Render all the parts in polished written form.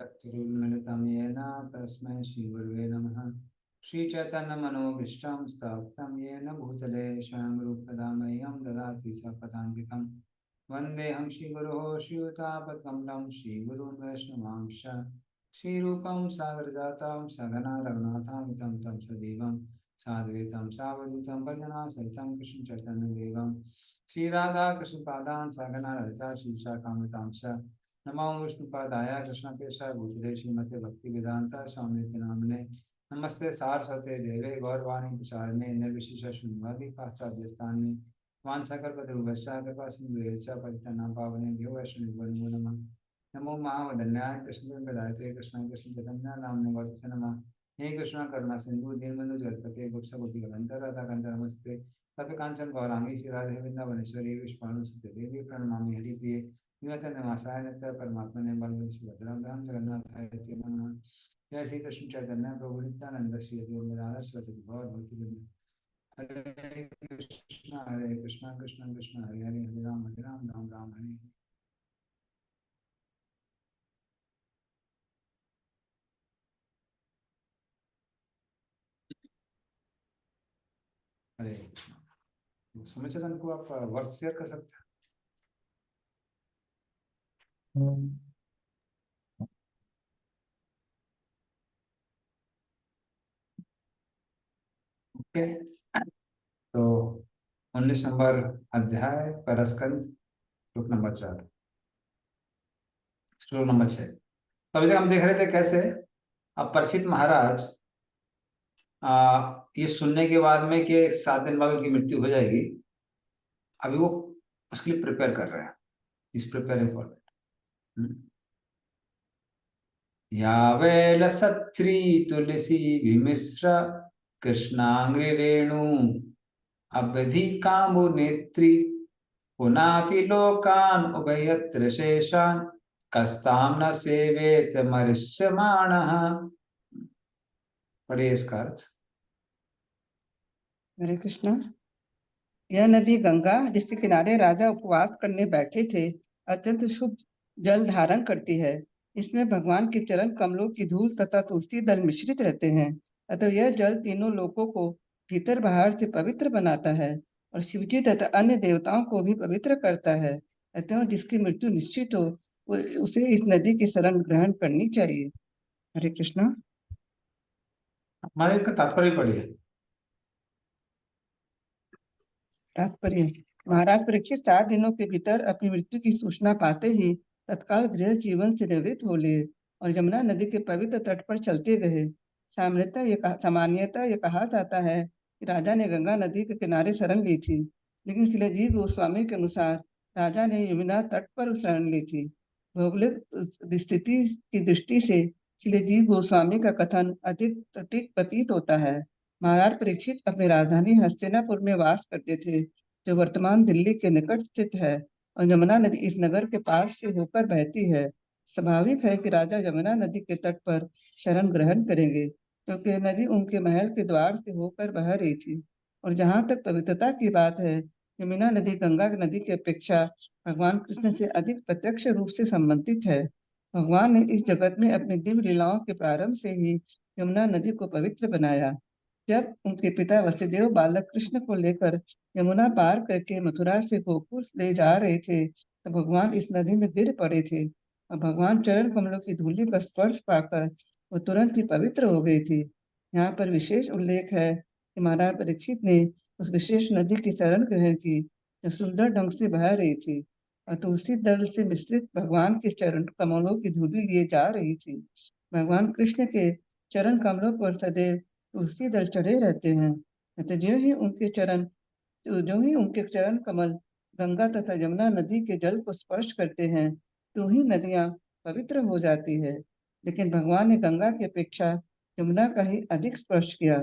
चक्षुरुन्मिलितं येन तस्मै श्रीगुरुवे नमः। श्रीचैतन्यमनोभीष्टं स्थापितं येन भूतले स्वयं रूपदा मह्यं ददाति सपदान्तिकं। वन्देऽहं श्रीगुरोः श्रीयुतापद्कमलं श्रीगुरून् वैष्णवांश्च श्रीरूपं सागरजातं सगना रघुनाथामितं तं सजीवं साद्वैतं सावधूतं भजना सहितं कृष्णचैतन्यदेवं श्रीराधाकृष्णपादान् सगना ललिता श्रीशाखामृतांश्च नमो विष्णुपादाय कृष्णकेशाय भूतले श्रीमते भक्ति वेदांता स्वामी नामिने नमस्ते सारस्वते देवे गौरवाणी प्रचारिणे निर्विशेष शून्यवादी पाश्चात्य स्थाने वांछाकल्पतरुभ्यश्च कृपा सिन्धुभ्यश्च पतितानां पावनेभ्यो वैष्णवेभ्यो नमः। नमो महावदन्याय कृष्णवेदायते कृष्ण कृष्ण चैतन्य नामने गौरवसे नमः। हे कृष्ण करुणा सिंधु दीनबंधु जगत्पते गोपसुते नमस्ते नमस्ते तप्त कांचन गौरांगी श्री राधे वृंदावनेश्वरी विष्णुसुते देवी प्रणमामि हरिप्रिये निवासाय नित्य परमात्मा ने बल सुभद्राम राम जगन्नाथाय ते नमः। जय श्री कृष्ण चैतन्य प्रभु नित्यानंद श्री अद्वैत सरस्वती गौरवती हरे कृष्ण कृष्ण कृष्ण हरे हरे हरे राम राम राम हरे। हरे कृष्ण। समय चंदन को आप वर्ष शेयर कर सकते हैं। ओके, तो 19 नंबर अध्याय परस्कंद श्लोक नंबर 4 श्लोक नंबर 6। तो अभी तक हम देख रहे थे कैसे अब परीक्षित महाराज ये सुनने के बाद में कि 7 दिन बाद उनकी मृत्यु हो जाएगी, अभी वो उसके लिए प्रिपेयर कर रहे हैं। इस प्रिपेयरिंग फॉर दैट। यावेल सच्री तुलसी विमिश्र कृष्णांग्रि रेणु अवधि काम्बु नेत्री पुनाति लोकान उभयत्र शेषान कस्ताम न सेवेत मरिष्यमाणः। पढ़िए इसका अर्थ। हरे कृष्ण। यह नदी गंगा, जिसके किनारे राजा उपवास करने बैठे थे, अत्यंत शुभ जल धारण करती है। इसमें भगवान के चरण कमलों की धूल तथा तुलसी दल मिश्रित रहते हैं। अतः यह जल तीनों लोकों को भीतर बाहर से पवित्र बनाता है और शिवजी तथा अन्य देवताओं को भी पवित्र करता है। अतः जिसकी मृत्यु निश्चित हो उसे इस नदी की शरण ग्रहण करनी चाहिए। हरे कृष्ण। हमारे इसका तात्पर्य पढ़िए। तात्पर्य। महाराज परीक्षित 7 दिनों के भीतर अपनी मृत्यु की सूचना पाते ही तत्काल गृह जीवन से निवृत्त हो लिए और यमुना नदी के पवित्र तट पर चलते गए। सामान्यतः ये कहा जाता है कि राजा ने गंगा नदी के किनारे शरण ली थी, लेकिन श्री जी गोस्वामी के अनुसार राजा ने यमुना तट पर शरण ली थी। भौगोलिक स्थिति की दृष्टि से श्री जी गोस्वामी का कथन अधिक सटीक प्रतीत होता है। महाराज परीक्षित अपनी राजधानी हस्तिनापुर में वास करते थे, जो वर्तमान दिल्ली के निकट स्थित है, और यमुना नदी इस नगर के पास से होकर बहती है। स्वाभाविक है कि राजा यमुना नदी के तट पर शरण ग्रहण करेंगे, क्योंकि नदी उनके महल के द्वार से होकर बह रही थी। और जहाँ तक पवित्रता की बात है, यमुना नदी गंगा नदी की अपेक्षा भगवान कृष्ण से अधिक प्रत्यक्ष रूप से संबंधित है। भगवान ने इस जगत में अपनी दिव्य लीलाओं के प्रारंभ से ही यमुना नदी को पवित्र बनाया। जब उनके पिता वसुदेव बालक कृष्ण को लेकर यमुना पार करके मथुरा से गोकुल ले जा रहे थे, तो भगवान इस नदी में गिर पड़े थे और भगवान चरण कमलों की धूलि का स्पर्श पाकर वो तुरंत ही पवित्र हो गई थी। यहाँ पर विशेष उल्लेख है कि महाराज परीक्षित ने उस विशेष नदी की शरण ग्रहण की जो सुंदर ढंग से बह रही थी और तुलसी दल से मिश्रित भगवान के चरण कमलों की धूलि लिए जा रही थी। भगवान कृष्ण के चरण कमलों पर सदैव तुलसी दल चढ़े रहते हैं। अतः जो ही उनके चरण कमल गंगा तथा यमुना नदी के जल को स्पर्श करते हैं, तो ही नदियां पवित्र हो जाती है। लेकिन भगवान ने गंगा की अपेक्षा यमुना का ही अधिक स्पर्श किया।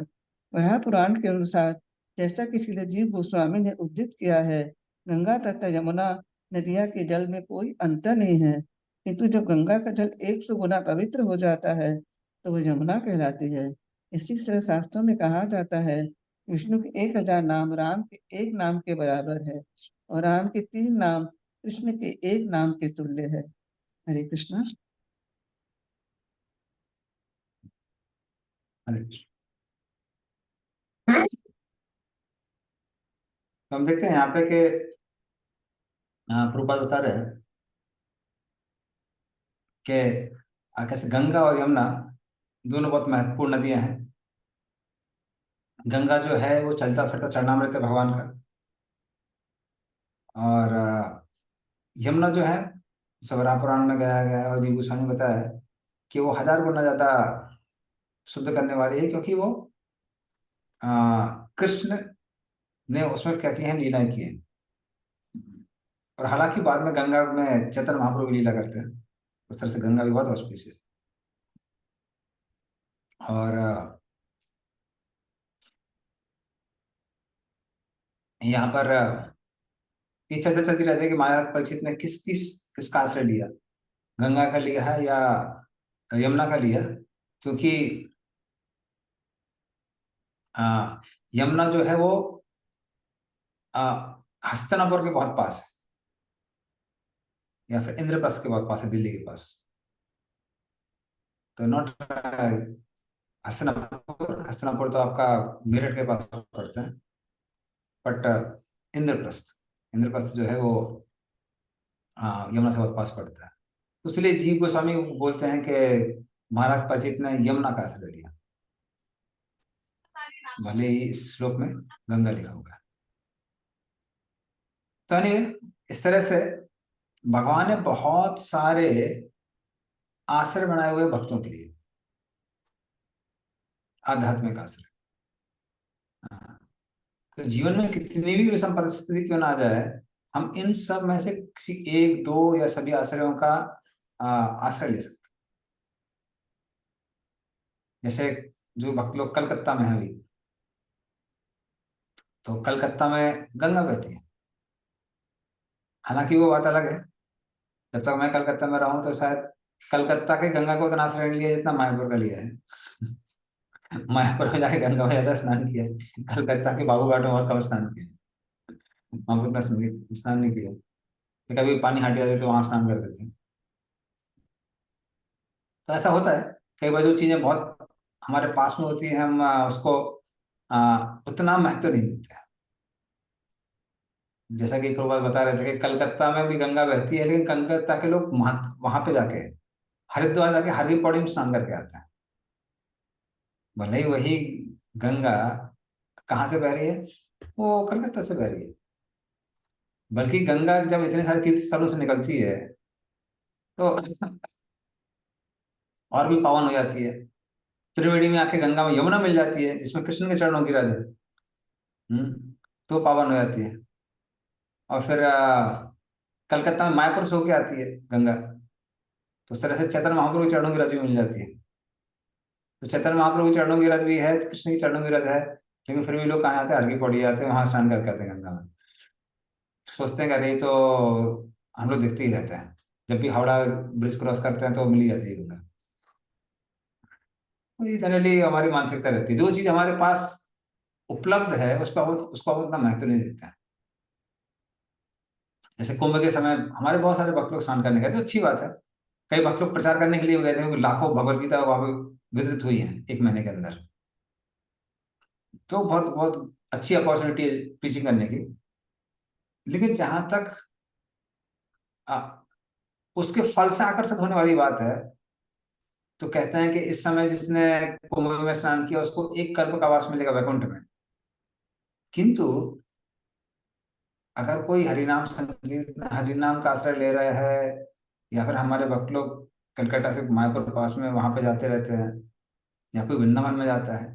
वह पुराण के अनुसार, जैसा कि श्री जीव गोस्वामी ने उद्धृत किया है, गंगा तथा यमुना नदिया के जल में कोई अंतर नहीं है, किंतु जब गंगा का जल 100 गुना पवित्र हो जाता है तो वह यमुना कहलाती है। इसी तरह शास्त्रों में कहा जाता है, विष्णु के 1000 नाम राम के 1 नाम के बराबर है और राम के 3 नाम कृष्ण के 1 नाम के तुल्य है। हरे कृष्णा। हरे कृष्ण। तो हम देखते हैं यहाँ पे कि प्रभुपाद बता रहे हैं कि कैसे गंगा और यमुना दोनों बहुत महत्वपूर्ण नदियां हैं। गंगा जो है वो चलता फिरता चरणामृत है भगवान का, और यमुना जो है सवरा पुराण में गाया गया है और जीव गोस्वामी ने बताया है कि वो 1000 गुना ज्यादा शुद्ध करने वाली है, क्योंकि वो कृष्ण ने उसमें क्या किए हैं, लीलाएं की हैं। और हालांकि बाद में गंगा में चैतन्य महाप्रभु भी लीला करते हैं, उस तरह से गंगा भी बहुत ऑस्पिशियस है। और यहाँ पर ये चर्चा चलती रहती है कि महाराज परीक्षित ने किसका आश्रय लिया, गंगा का लिया है या यमुना का लिया, क्योंकि यमुना जो है वो हस्तिनापुर के बहुत पास है, या फिर इंद्रप्रस्थ के बहुत पास है, दिल्ली के पास। तो नॉट हस्तिनापुर, हस्तिनापुर तो आपका मेरठ के पास पड़ता है, बट इंद्रप्रस्थ, इंद्रप्रस्थ जो है वो यमुना से बहुत पास पड़ता है। तो इसलिए जीव गोस्वामी बोलते हैं कि महाराज परिचित ने यमुना का आश्रय लिया, भले ही इस श्लोक में गंगा लिखा हुआ है। तो इस तरह से भगवान ने बहुत सारे आश्रय बनाए हुए भक्तों के लिए, आध्यात्मिक आश्रय। तो जीवन में कितनी भी विषम परिस्थिति क्यों ना आ जाए, हम इन सब में से किसी एक दो या सभी आश्रयों का आश्रय ले सकते। जैसे जो भक्त लोग कलकत्ता में है अभी, तो कलकत्ता में गंगा बहती है। हालांकि वो बात अलग है, जब तक मैं कलकत्ता में रहा हूं तो शायद कलकत्ता के गंगा को उतना आश्रय नहीं लिया जितना मायापुर का लिया है। मायापुर में जाके गंगा में ज्यादा स्नान किया है, कलकत्ता के बाबू घाट में बहुत कम स्नान किया है, वहां पर उतना स्नान नहीं किया। तो कभी पानी हट जाते तो वहां स्नान करते थे। तो ऐसा होता है, कई बार जो चीजें बहुत हमारे पास में होती है हम उसको उतना महत्व नहीं देते हैं। जैसा कि प्रभुपाद बता रहे थे कि कलकत्ता में भी गंगा बहती है, लेकिन कलकत्ता के लोग वहां पे जाके हरिद्वार जाके हर की पौड़ी में स्नान करके आते हैं। भले ही वही गंगा कहाँ से बह रही है, वो कलकत्ता से बह रही है। बल्कि गंगा जब इतने सारे तीर्थ स्थलों से निकलती है तो और भी पावन हो जाती है। त्रिवेणी में आके गंगा में यमुना मिल जाती है जिसमें कृष्ण के चरणों की राज है। तो पावन हो जाती है। और फिर कलकत्ता में मायापुर से होके आती है गंगा, तो उस तरह से चैतन्य महाप्रभु के चरणों की रज भी मिल जाती है। तो चैतन्य महाप्रभु के चरणों की रज भी है, कृष्ण की चरणों की रज है, लेकिन फिर भी लोग कहाँ जाते हैं, हर की पौड़ी जाते हैं, वहां स्नान करके आते हैं गंगा में। सोचते हैं कि अरे ये तो हम लोग देखते ही रहते हैं, जब भी हावड़ा ब्रिज क्रॉस करते हैं तो मिल ही जाती है गंगा। तो ये जनरली हमारी मानसिकता रहती है, जो चीज हमारे पास उपलब्ध है उस पर उसको हम उतना महत्व नहीं देते हैं। जैसे कुंभ के समय हमारे बहुत सारे भक्त लोग स्नान करने गए थे, अच्छी बात है। कई भक्त लोग प्रचार करने के लिए भी गए थे, क्योंकि लाखों भगवत गीता वहां पे वितरित हुई है 1 महीने के अंदर। तो बहुत बहुत अच्छी अपॉर्चुनिटी है प्रीचिंग करने की। लेकिन जहां तक आ, उसके फल से आकर्षित होने वाली बात है, तो कहते हैं कि इस समय जिसने कुंभ में स्नान किया उसको 1 कल्प का वास मिलेगा वैकुंठ में। किंतु अगर कोई हरिनाम संगीत हरिनाम का आश्रय ले रहा है, या फिर हमारे भक्त लोग कलकत्ता से मायापुर पास में वहां पे जाते रहते हैं, या कोई वृंदावन में जाता है,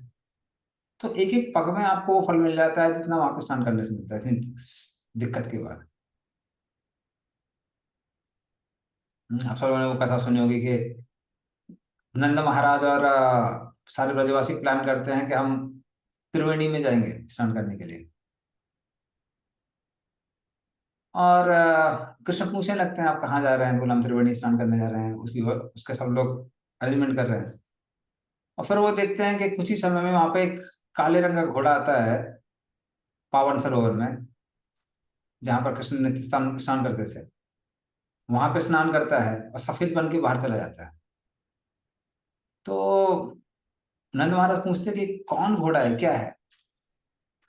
तो एक एक पग में आपको वो फल मिल जाता है जितना वहां पे स्नान करने से मिलता है, इतनी दिक्कत की बात। आप सब लोगों ने वो कथा सुनी होगी कि नंद महाराज और सारे ब्रजवासी प्लान करते हैं कि हम त्रिवेणी में जाएंगे स्नान करने के लिए। और कृष्ण पूछने लगते हैं आप कहाँ जा रहे हैं, बोले हम त्रिवेणी स्नान करने जा रहे हैं। उसके सब लोग अरेंजमेंट कर रहे हैं। और फिर वो देखते हैं कि कुछ ही समय में वहां पे एक काले रंग का घोड़ा आता है पावन सरोवर में, जहां पर कृष्ण नित्य स्नान स्नान करते थे। वहां पे स्नान करता है और सफेद बन के बाहर चला जाता है। तो नंद महाराज पूछते कि कौन घोड़ा है, क्या है।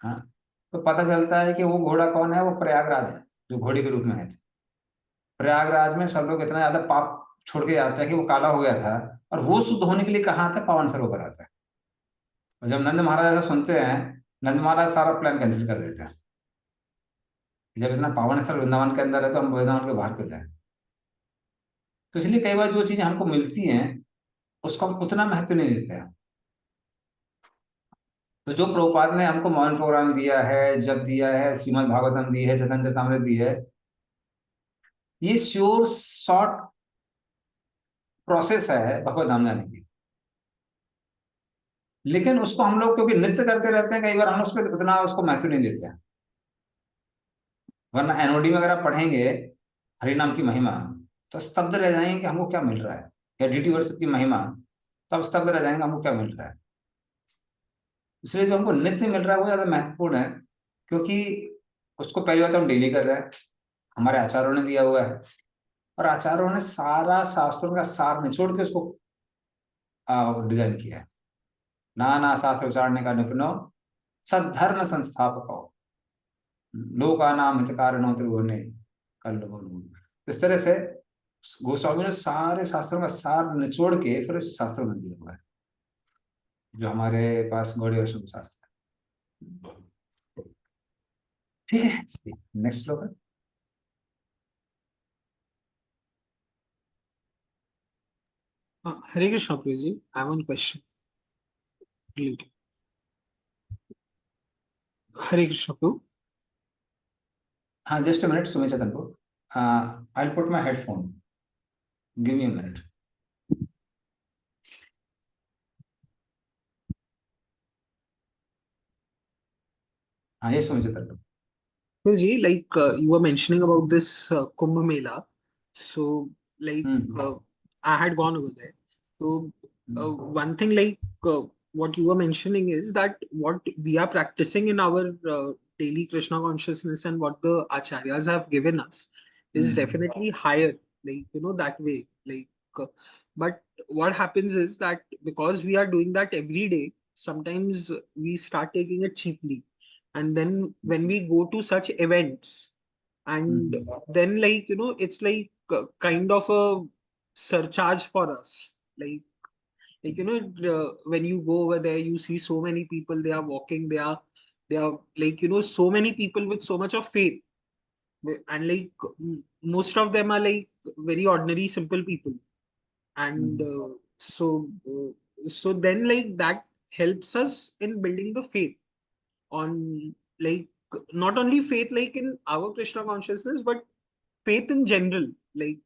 हाँ, तो पता चलता है कि वो घोड़ा कौन है, वो प्रयागराज है, जो घोड़े के रूप में आए थे। प्रयागराज में सब लोग इतना ज्यादा पाप छोड़ के जाते हैं कि वो काला हो गया था, और वो शुद्ध होने के लिए कहाँ आता है, पावन सरोवर आता है। और जब नंद महाराज ऐसा सुनते हैं, नंद महाराज सारा प्लान कैंसिल कर देते हैं। जब इतना पावन स्थल वृंदावन के अंदर है, तो हम वृंदावन के बाहर क्यों जाए। तो इसलिए कई बार जो चीजें हमको मिलती हैं, उसको हम उतना महत्व नहीं देते हैं। तो जो प्रभुपाद ने हमको मौन प्रोग्राम दिया है, जब दिया है, श्रीमद् भागवतम दी है, चैतन्य चरितमृत दी है, ये श्योर शॉर्ट प्रोसेस है भगवत धाम जाने की। लेकिन उसको हम लोग क्योंकि नित्य करते रहते हैं, कई बार हम उस पर उतना उसको महत्व नहीं देते हैं। वरना एनओडी में अगर आप पढ़ेंगे हरिनाम की महिमा, तो स्तब्ध रह जाएंगे कि हमको क्या मिल रहा है, या डीटी वर्षिप की महिमा, तब स्तब्ध रह जाएंगे हमको क्या मिल रहा है। इसलिए जो हमको नित्य मिल रहा है वो ज्यादा महत्वपूर्ण है, क्योंकि उसको पहली बात तो हम डेली कर रहे हैं, हमारे आचार्यों ने दिया हुआ है, और आचार्यों ने सारा शास्त्रों का सार निचोड़ के उसको डिजाइन किया है। नाना शास्त्र उच्चारने का निपुणो, सद्धर्म संस्थापक, लोका नाम हितकारिणो त्रिभुवने कल्लु। इस तरह से गोस्वामी ने सारे शास्त्रों का सार निचोड़ के फिर उस शास्त्रों में दिया हुआ है, जो हमारे पास गौड़ी वैष्णव शास्त्र है। ठीक है, नेक्स्ट श्लोक है। Hare Krishna, Prabhuji. I have one question. Related. Hare Krishna, Prabhu. हाँ, just a minute Sumit Chatan, I will put my headphone, give me a minute. हाँ, ये Sumit चतन। Prabhuji, like you were mentioning about this Kumbh Mela. So, like I had gone over there. So, one thing like what you were mentioning is that what we are practicing in our daily Krishna consciousness and what the acharyas have given us is definitely higher, like that way. Like, but what happens is that because we are doing that every day, sometimes we start taking it cheaply, and then when we go to such events, and then like it's like kind of a surcharge for us, like when you go over there, you see so many people, they are walking, they are like so many people with so much of faith, and like most of them are like very ordinary simple people, and so then like that helps us in building the faith on, like, not only faith like in our Krishna consciousness, but faith in general, like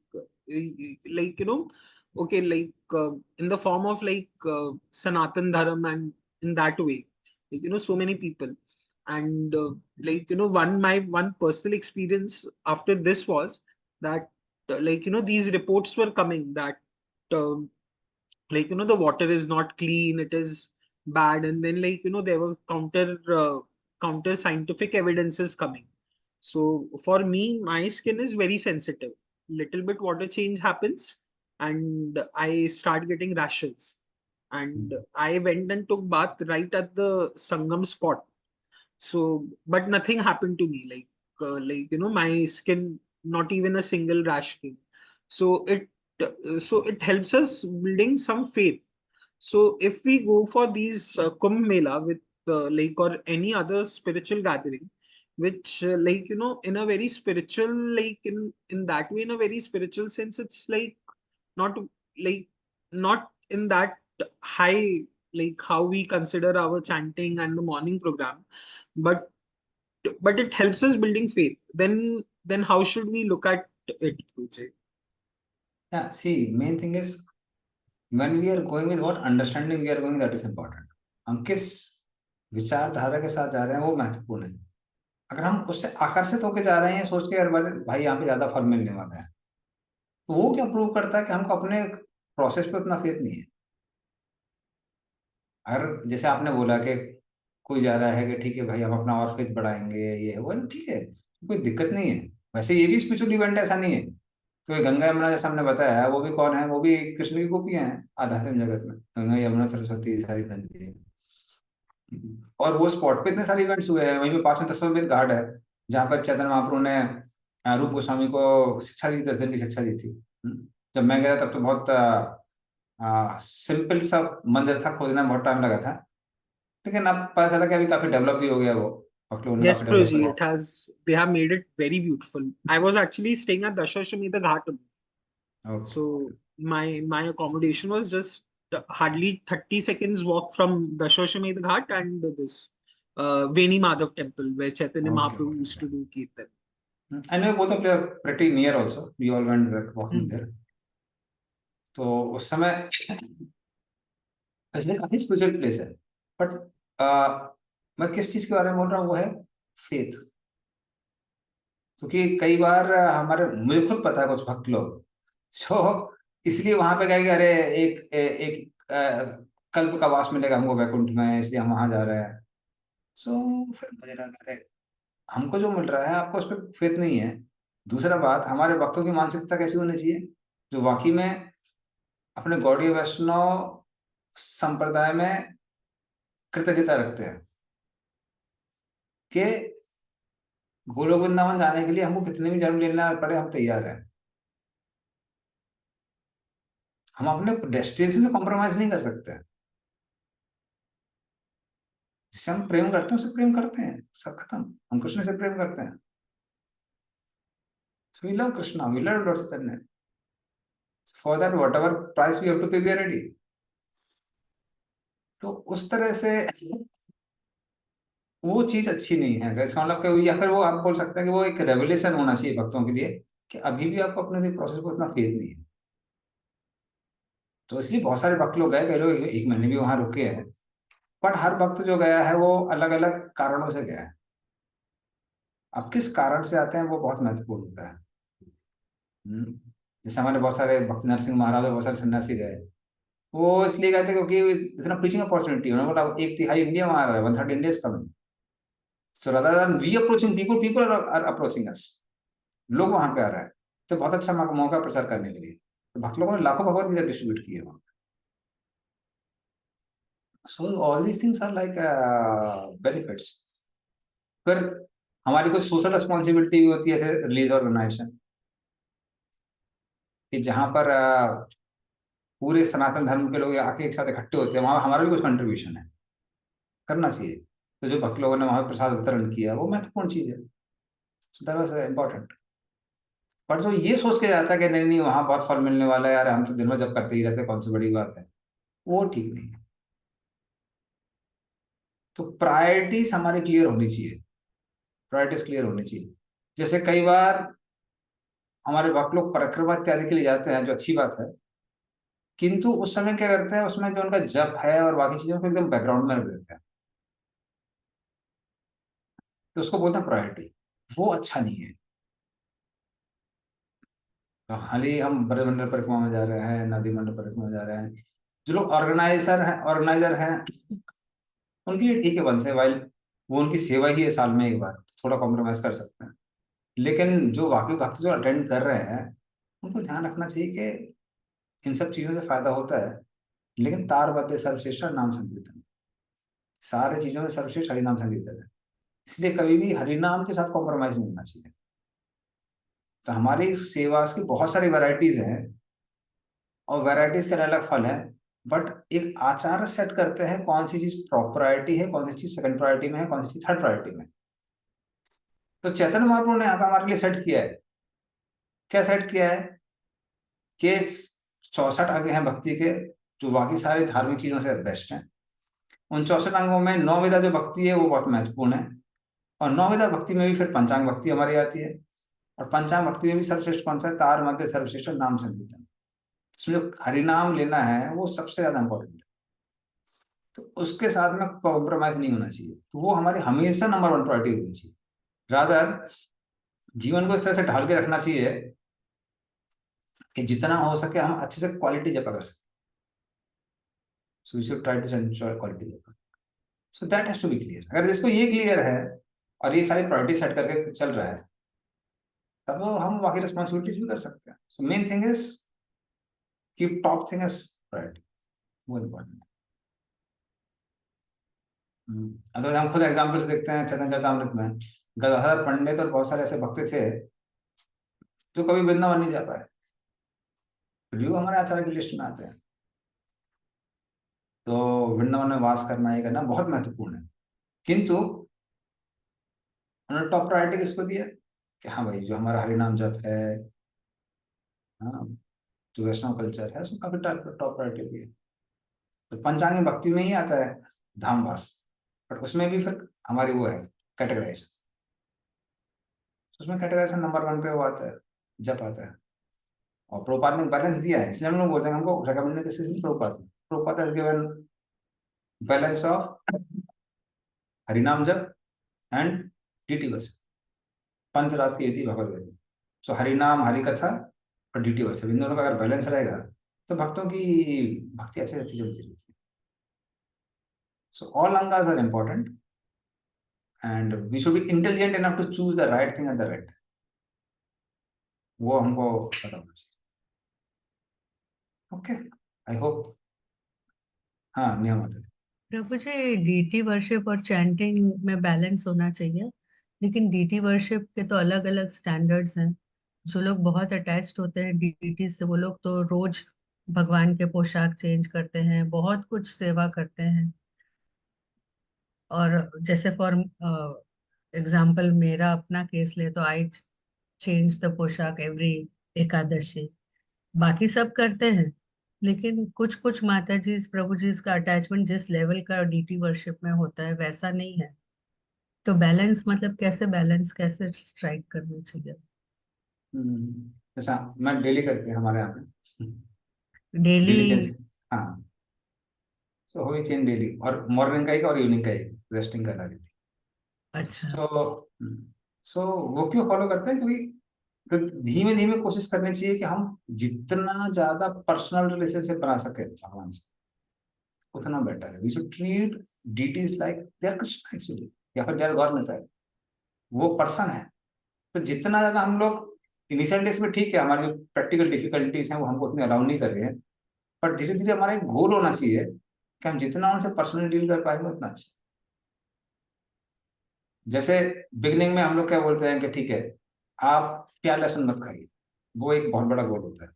like okay, like in the form of like Sanatan Dharam, and in that way, like so many people. And like one personal experience after this was that like these reports were coming that um, like the water is not clean, it is bad, and then like there were counter scientific evidences coming. So for me, my skin is very sensitive. Little bit water change happens, and I start getting rashes. And I went and took bath right at the Sangam spot. So, but nothing happened to me. Like my skin, not even a single rash came. So it helps us building some faith. So if we go for these Kumbh Mela with like or any other spiritual gathering, which like in a very spiritual, like in that way, in a very spiritual sense, it's like not like not in that high, like how we consider our chanting and the morning program, but it helps us building faith. Then how should we look at it, Pujay? Yeah, see, main thing is when we are going with what understanding we are going, that is important. हम किस विचारधारा के साथ जा रहे हैं वो महत्वपूर्ण है। अगर हम उससे आकर्षित होकर जा रहे हैं सोच के, अरे भाई यहाँ पे ज्यादा फल मिलने वाला है, तो वो क्या प्रूव करता है कि हमको अपने प्रोसेस पे उतना फेथ नहीं है। अगर जैसे आपने बोला कि कोई जा रहा है कि ठीक है भाई हम अपना और फेथ बढ़ाएंगे, ये वो ठीक है, कोई दिक्कत नहीं है। वैसे ये भी स्पिरिचुअल इवेंट ऐसा नहीं है क्योंकि गंगा यमुना जैसे हमने बताया है, वो भी कौन है, वो भी कृष्ण की गोपियां हैं आध्यात्मिक जगत में। गंगा यमुना सरस्वती सारी नदी है। और वो स्पॉट पे इतने सारे इवेंट्स हुए हैं। वहीं पे पास में दशमेध घाट है, जहाँ पर चैतन्य महाप्रभु ने रूप गोस्वामी को शिक्षा दी, 10 दिन की शिक्षा दी थी। जब मैं गया तब तो बहुत सिंपल सा मंदिर था, खोदने में बहुत टाइम लगा था, लेकिन अब पता चला कि अभी काफी डेवलप भी हो गया वो, भक्त लोगों ने Yes, काफी डेवलप Proji, करा। they have made it very beautiful. I was actually staying at Dashashwamedha Ghat only. Okay. So my accommodation was just hardly 30 seconds walk from Dashashwamedh Ghat and this Veni Madhav temple where Chaitanya okay Mahaprabhu used to do kirtan. anyway both of them are pretty near also, we all went walking Hmm. there। तो उस समय इसलिए काफी spiritual place है। But मैं किस चीज के बारे में बोल रहा हूँ, वो है फेथ। क्योंकि कई बार हमारे, मुझे खुद पता है कुछ भक्त लोग जो इसलिए वहां पे गए कि अरे एक कल्प का वास मिलेगा हमको वैकुंठ में, इसलिए हम वहां जा रहे हैं। सो फिर मुझे लगा अरे हमको जो मिल रहा है आपको उस पर फेथ नहीं है। दूसरा बात, हमारे भक्तों की मानसिकता कैसी होनी चाहिए, जो वाकई में अपने गौड़ीय वैष्णव संप्रदाय में कृतज्ञता रखते हैं कि गोलोक वृंदावन जाने के लिए हमको कितने भी जन्म लेना पड़े हम तैयार हैं। हम अपने डेस्टिनेशन से कॉम्प्रोमाइज नहीं कर सकते हैं। जिससे हम प्रेम करते हैं उससे प्रेम करते हैं, सब खत्म। हम कृष्ण से प्रेम करते हैं। So we love Krishna, we love Lord Chaitanya. For that, whatever price we have to pay, we are ready. तो उस तरह से वो चीज अच्छी नहीं है। इसका मतलब कि, या फिर वो आप बोल सकते हैं कि वो एक रेवलेशन होना चाहिए भक्तों के लिए कि अभी भी आपको अपने प्रोसेस को इतना फेथ नहीं है। तो इसलिए बहुत सारे भक्त लोग गए, कई लोग 1 महीने भी वहां रुके हैं। बट हर भक्त जो गया है वो अलग अलग कारणों से गया है। अब किस कारण से आते हैं वो बहुत महत्वपूर्ण होता है। जैसे हमारे बहुत सारे भक्त नरसिंह महाराज और बहुत सारे सन्यासी गए, वो इसलिए गए थे क्योंकि इतना प्रीचिंग अपॉर्चुनिटी, उन्होंने बोला 1/3 इंडिया वहां आ रहा है, 1/3 India is coming. So rather than we approaching people, people are approaching us. लोग वहां पे आ रहा है, तो बहुत अच्छा मौका प्रचार करने के लिए। तो भक्त लोगों ने लाखों भगवत गीता डिस्ट्रीब्यूट किए वहां। So all these things are like benefits. फिर हमारी कुछ सोशल रिस्पॉन्सिबिलिटी भी होती है, जैसे रिलीज ऑर्गेनाइजेशन, कि जहां पर पूरे सनातन धर्म के लोग आके एक साथ इकट्ठे होते हैं, वहां हमारा भी कुछ कंट्रीब्यूशन है, करना चाहिए। तो जो भक्त लोगों ने वहां प्रसाद वितरण किया वो महत्वपूर्ण चीज है। So that was important. पर जो ये सोच के जाता है कि नहीं नहीं वहां बहुत फल मिलने वाला है, यार हम तो दिन में जब करते ही रहते हैं, कौन सी बड़ी बात है, वो ठीक नहीं है। तो प्रायोरिटीज हमारी क्लियर होनी चाहिए, प्रायोरिटीज क्लियर होनी चाहिए। जैसे कई बार हमारे भक्त लोग परिक्रमा इत्यादि के लिए जाते हैं, जो अच्छी बात है, किंतु उस समय क्या करते हैं, उसमें जो उनका जप है और बाकी चीजों को एकदम बैकग्राउंड में रख देते हैं। तो उसको बोलते हैं प्रायोरिटी, वो अच्छा नहीं है। तो हाल ही हम ब्रजमंडल परिक्रमा में जा रहे हैं, नदी मंडल परिक्रमा में जा रहे हैं। जो लोग ऑर्गेनाइजर हैं उनके लिए ठीक है, वन से वाइल वो उनकी सेवा ही है, साल में एक बार थोड़ा कॉम्प्रोमाइज कर सकते हैं। लेकिन जो वाकई भक्त जो अटेंड कर रहे हैं, उनको ध्यान रखना चाहिए कि इन सब चीजों से फायदा होता है, लेकिन तार बद्दे सर्वश्रेष्ठ नाम संकीर्तन, सारे चीजों में सर्वश्रेष्ठ हरिनाम संकीर्तन है। इसलिए कभी भी हरिनाम के साथ कॉम्प्रोमाइज नहीं होना चाहिए। तो हमारी सेवा की बहुत सारी वैरायटीज हैं और वैरायटीज के अलग फल है। बट एक आचार सेट करते हैं कौन सी चीज प्रायोरिटी है, कौन सी चीज सेकंड प्रायोरिटी में है, कौन सी चीज थर्ड प्रायोरिटी में। तो चैतन्य महाप्रभु ने यहाँ पे हमारे लिए सेट किया है। क्या सेट किया है कि 64 अंग हैं भक्ति के, जो बाकी सारे धार्मिक चीजों से बेस्ट हैं। उन 64 अंगों में 9 विधा जो भक्ति है वो बहुत महत्वपूर्ण है। और 9 विधा भक्ति में भी फिर पंचांग भक्ति हमारी आती है। और पंचांग भक्ति में भी सर्वश्रेष्ठ कौन सा है, तार मध्य सर्वश्रेष्ठ नाम संकीर्तन। इसमें जो हरिनाम लेना है वो सबसे ज्यादा इंपॉर्टेंट है। तो उसके साथ में कॉम्प्रोमाइज नहीं होना चाहिए। तो वो हमारी हमेशा नंबर 1 प्रायोरिटी होनी चाहिए। रादर जीवन को इस तरह से ढाल के रखना चाहिए कि जितना हो सके हम अच्छे से क्वालिटी जपा कर सकें। So we should try to ensure quality japa. So that has to be clear. अगर जिसको ये क्लियर है और ये सारी प्रायोरिटी सेट करके चल रहा है, तब हम बाकी रिस्पॉन्सिबिलिटीज भी कर सकते हैं. So main thing is keep top thing as priority, वो इम्पोर्टेंट. अगर हम खुद एग्जाम्पल्स देखते हैं चैतन्य चरितमृत में, गदाधर पंडित और बहुत सारे ऐसे भक्त थे जो कभी वृंदावन नहीं जा पाए, फिर भी हमारे आचार्य की लिस्ट में आते हैं. तो वृंदावन में वास करना, ये करना बहुत महत्वपूर्ण है. किंतु उन्होंने टॉप प्रायोरिटी किसको दिया कि हाँ भाई जो हमारा हरिनाम जप है, हाँ, जो वैष्णव कल्चर है उसको काफी टॉप प्रायोरिटी दी है. तो पंचांगी भक्ति में ही आता है धामवास, बट उसमें भी फिर हमारी वो है कैटेगराइजेशन. उसमें कैटेगराइजेशन नंबर 1 पे वो आता है, जप आता है. और प्रभुपाद ने बैलेंस दिया है, इसलिए हम लोग बोलते हैं हमको रेकमेंड किसी से प्रभुपाद से. Prabhupada has given balance of हरिनाम जप एंड डीटी वर्स, पंचरात की विधि भगवत गीता. सो हरिनाम, हरि कथा और डीटी वर्स, इन दोनों का अगर बैलेंस रहेगा तो भक्तों की भक्ति अच्छी अच्छी चलती रहती है. सो ऑल अंगास are important and we should be intelligent enough to choose the right thing at the right. वो हमको पता होना चाहिए. Okay, I hope. हाँ, नियम होते हैं. प्रभु जी, डीटी वर्शिप और चैंटिंग में बैलेंस होना चाहिए, लेकिन डीटी वर्शिप के तो अलग अलग स्टैंडर्ड्स हैं. जो लोग बहुत अटैच्ड होते हैं डीटी से, वो लोग तो रोज भगवान के पोशाक चेंज करते हैं, बहुत कुछ सेवा करते हैं. और जैसे फॉर एग्जाम्पल मेरा अपना केस ले तो आई चेंज द पोशाक एवरी एकादशी. बाकी सब करते हैं, लेकिन कुछ कुछ माता जी प्रभु जी का अटैचमेंट जिस लेवल का डीटी वर्शिप में होता है वैसा नहीं है. तो बैलेंस मतलब कैसे स्ट्राइक करना चाहिए? जैसा मैं डेली करते हैं हमारे यहाँ पे, डेली? Daily change. हाँ, सो हो चेंज डेली, और मॉर्निंग का एक और इवनिंग का एक, रेस्टिंग का अलग. अच्छा. सो सो वो क्यों फॉलो करते हैं, क्योंकि धीमे धीमे कोशिश करनी चाहिए कि हम जितना ज्यादा पर्सनल रिलेशनशिप बना सके भगवान से उतना बेटर है. We should treat deities like they are Krishna actually, या फिर दे आर गॉड. वो पर्सन है. तो जितना ज्यादा हम लोग इनिशियल डेज में, ठीक है हमारी जो प्रैक्टिकल डिफिकल्टीज हैं वो हमको उतनी अलाउ नहीं कर रहे हैं, पर धीरे धीरे हमारा एक गोल होना चाहिए कि हम जितना उनसे पर्सनली डील कर पाएंगे उतना अच्छा. जैसे बिगनिंग में हम लोग क्या बोलते हैं कि ठीक है आप प्याज लहसुन मत खाइए, वो एक बहुत बड़ा गोल होता है.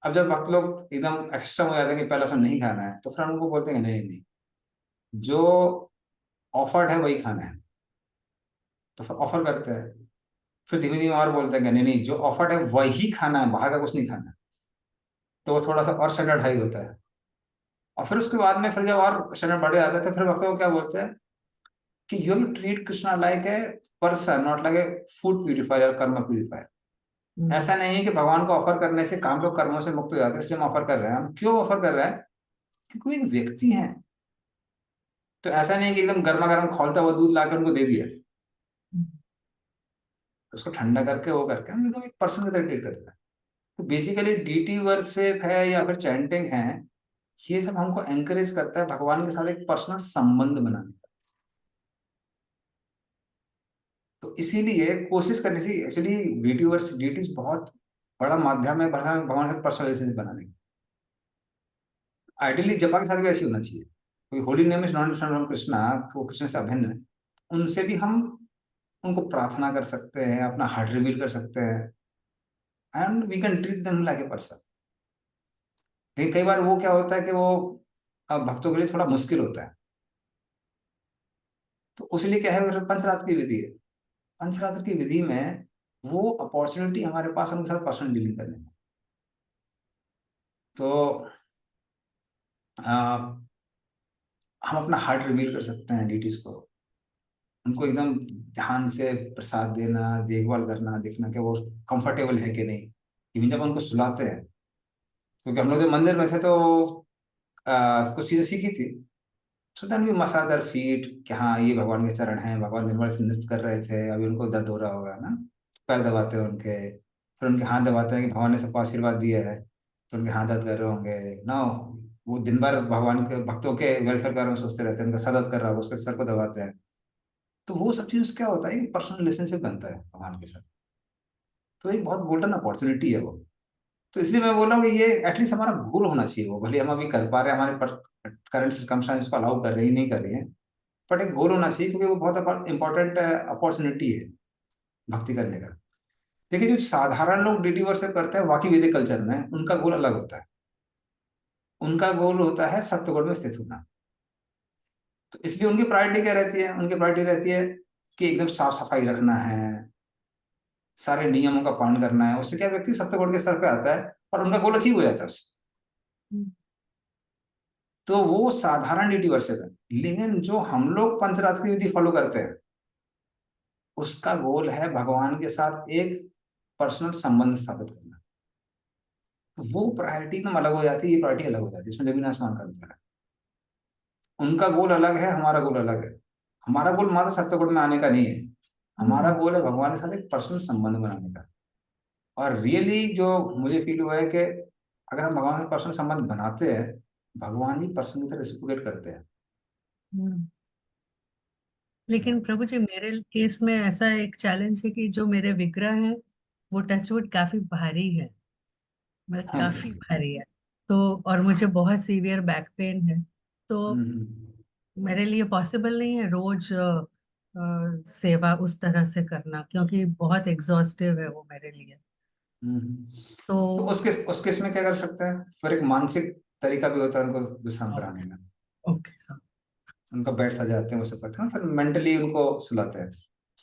अब जब वक्त लोग एकदम एक्स्ट्रा हो जाते हैं कि प्याज लहसुन नहीं खाना है, तो फिर हम उनको बोलते हैं नहीं नहीं, जो ऑफर्ड है वही खाना है. तो फिर ऑफर करते हैं, फिर धीमे धीमे और बोलते हैं कि नहीं नहीं, जो ऑफर्ड है वही खाना है, बाहर का कुछ नहीं खाना. तो वो थोड़ा सा और स्टैंडर्ड हाई होता है. और फिर उसके बाद में फिर जब और स्टैंडर्ड बढ़े जाते हैं तो फिर वक्त को क्या बोलते हैं कि you have to treat Krishna like a person, not like a food purifier और कर्म प्यूरिफायर. ऐसा नहीं है कि भगवान को ऑफर करने से काम लोग कर्मों से मुक्त हो जाते हैं, इसलिए हम ऑफर कर रहे हैं. हम क्यों ऑफर कर रहे हैं? क्योंकि वो एक व्यक्ति है. तो ऐसा नहीं है कि एकदम गर्मा गर्म खौलता हुआ दूध लाकर उनको दे दिया, उसको ठंडा करके वो करके हम एकदम एक पर्सन की तरह ट्रीट करते हैं. तो बेसिकली डीटी वर्शिप है या फिर चैंटिंग है, ये सब हमको एनकरेज करता है भगवान के साथ एक पर्सनल संबंध बनाने का. तो इसीलिए कोशिश करनी चाहिए. एक्चुअली डीटी बहुत बड़ा माध्यम है भगवान के साथ पर्सनल रिलेशनशिप बनाने की. आइडियली जपा के साथ भी ऐसे होना चाहिए, क्योंकि holy name is not different from Krishna, वो कृष्ण से अभिन्न है. उनसे भी हम उनको प्रार्थना कर सकते हैं, अपना हार्ट रिवील कर सकते हैं, and we can treat them like a person. लेकिन कई बार वो क्या होता है कि वो भक्तों के लिए थोड़ा मुश्किल होता है. तो उसलिए क्या है, पंचरात्र की विधि है. पंचरात्र की विधि में वो अपॉर्चुनिटी हमारे पास उनके साथ पर्सनल डीलिंग करने में. तो हम अपना हार्ट रिवील कर सकते हैं डीटीज को, उनको एकदम ध्यान से प्रसाद देना, देखभाल करना, देखना कि वो कंफर्टेबल है कि नहीं. इवन जब उनको सुलाते हैं, क्योंकि हम लोग जब मंदिर में थे तो कुछ चीजें सीखी थी. So then we massage their feet कि हाँ ये भगवान के चरण हैं, भगवान दिन भर से नृत्य कर रहे थे, अभी उनको दर्द हो रहा होगा ना, पैर दबाते हैं उनके, फिर उनके हाथ दबाते हैं कि भगवान ने सबको आशीर्वाद दिया है, तो उनके हाथ दर्द कर रहे होंगे ना. वो दिन भर भगवान के भक्तों के वेलफेयर के बारे में सोचते रहते हैं, उनका सर दर्द कर रहा होगा, उसके सर को दबाते हैं. तो वो सब चीज क्या होता है कि पर्सनल रिलेशनशिप बनता है भगवान के साथ. तो एक बहुत गोल्डन अपॉर्चुनिटी है वो। तो इसलिए मैं बोल रहा हूँ कि ये एटलीस्ट हमारा गोल होना चाहिए। वो भले हम अभी कर पा रहे हैं, हमारे करंट सर्कमस्टांस उसको अलाउ कर रही नहीं कर रही है, बट एक गोल होना चाहिए, क्योंकि वो बहुत इंपॉर्टेंट अपॉर्चुनिटी है भक्ति करने का। देखिए, जो साधारण लोग डीटी वर्शिप करते हैं बाकी वैदिक कल्चर में, उनका गोल अलग होता है। उनका गोल होता है सत्वगुण में स्थित होना। तो इसलिए उनकी प्रायोरिटी क्या रहती है? उनकी प्रायोरिटी रहती है कि एकदम साफ सफाई रखना है, सारे नियमों का पालन करना है। उससे क्या व्यक्ति सत्वगुण के स्तर पे आता है और उनका गोल अचीव हो जाता है उससे। तो वो साधारण डीटी वर्शिप है। लेकिन जो हम लोग पंचरात्र की विधि फॉलो करते हैं, उसका गोल है भगवान के साथ एक पर्सनल संबंध स्थापित करना। तो वो प्रायोरिटी एकदम अलग हो जाती है, ये प्रायोरिटी अलग हो जाती है, इसमें जमीन आसमान का अंतर है। उनका गोल अलग है, हमारा गोल अलग है। हमारा गोल मात्र सत्वगुण में आने का नहीं है, हमारा गोल है भगवान के साथ एक पर्सनल संबंध बनाने का। और रियली जो मुझे फील हुआ है कि अगर हम भगवान से पर्सनल संबंध बनाते हैं, भगवान भी पर्सन की तरह रेसिप्रोकेट करते हैं। लेकिन प्रभु जी मेरे केस में ऐसा एक चैलेंज है कि जो मेरे विग्रह है वो टचवुड काफी भारी है, मतलब हाँ। काफी भारी है। तो और मुझे बहुत सीवियर बैक पेन है, तो मेरे लिए पॉसिबल नहीं है रोज सेवा उस तरह से करना, क्योंकि बहुत एग्जॉस्टिव है वो मेरे लिए। तो तो उस केस में क्या कर सकते हैं? फिर एक मानसिक तरीका भी होता है उनको विश्राम कराने में। ओके, हाँ उनका बेड सजाते हैं, वो सब करते हैं, फिर मेंटली उनको सुलाते हैं।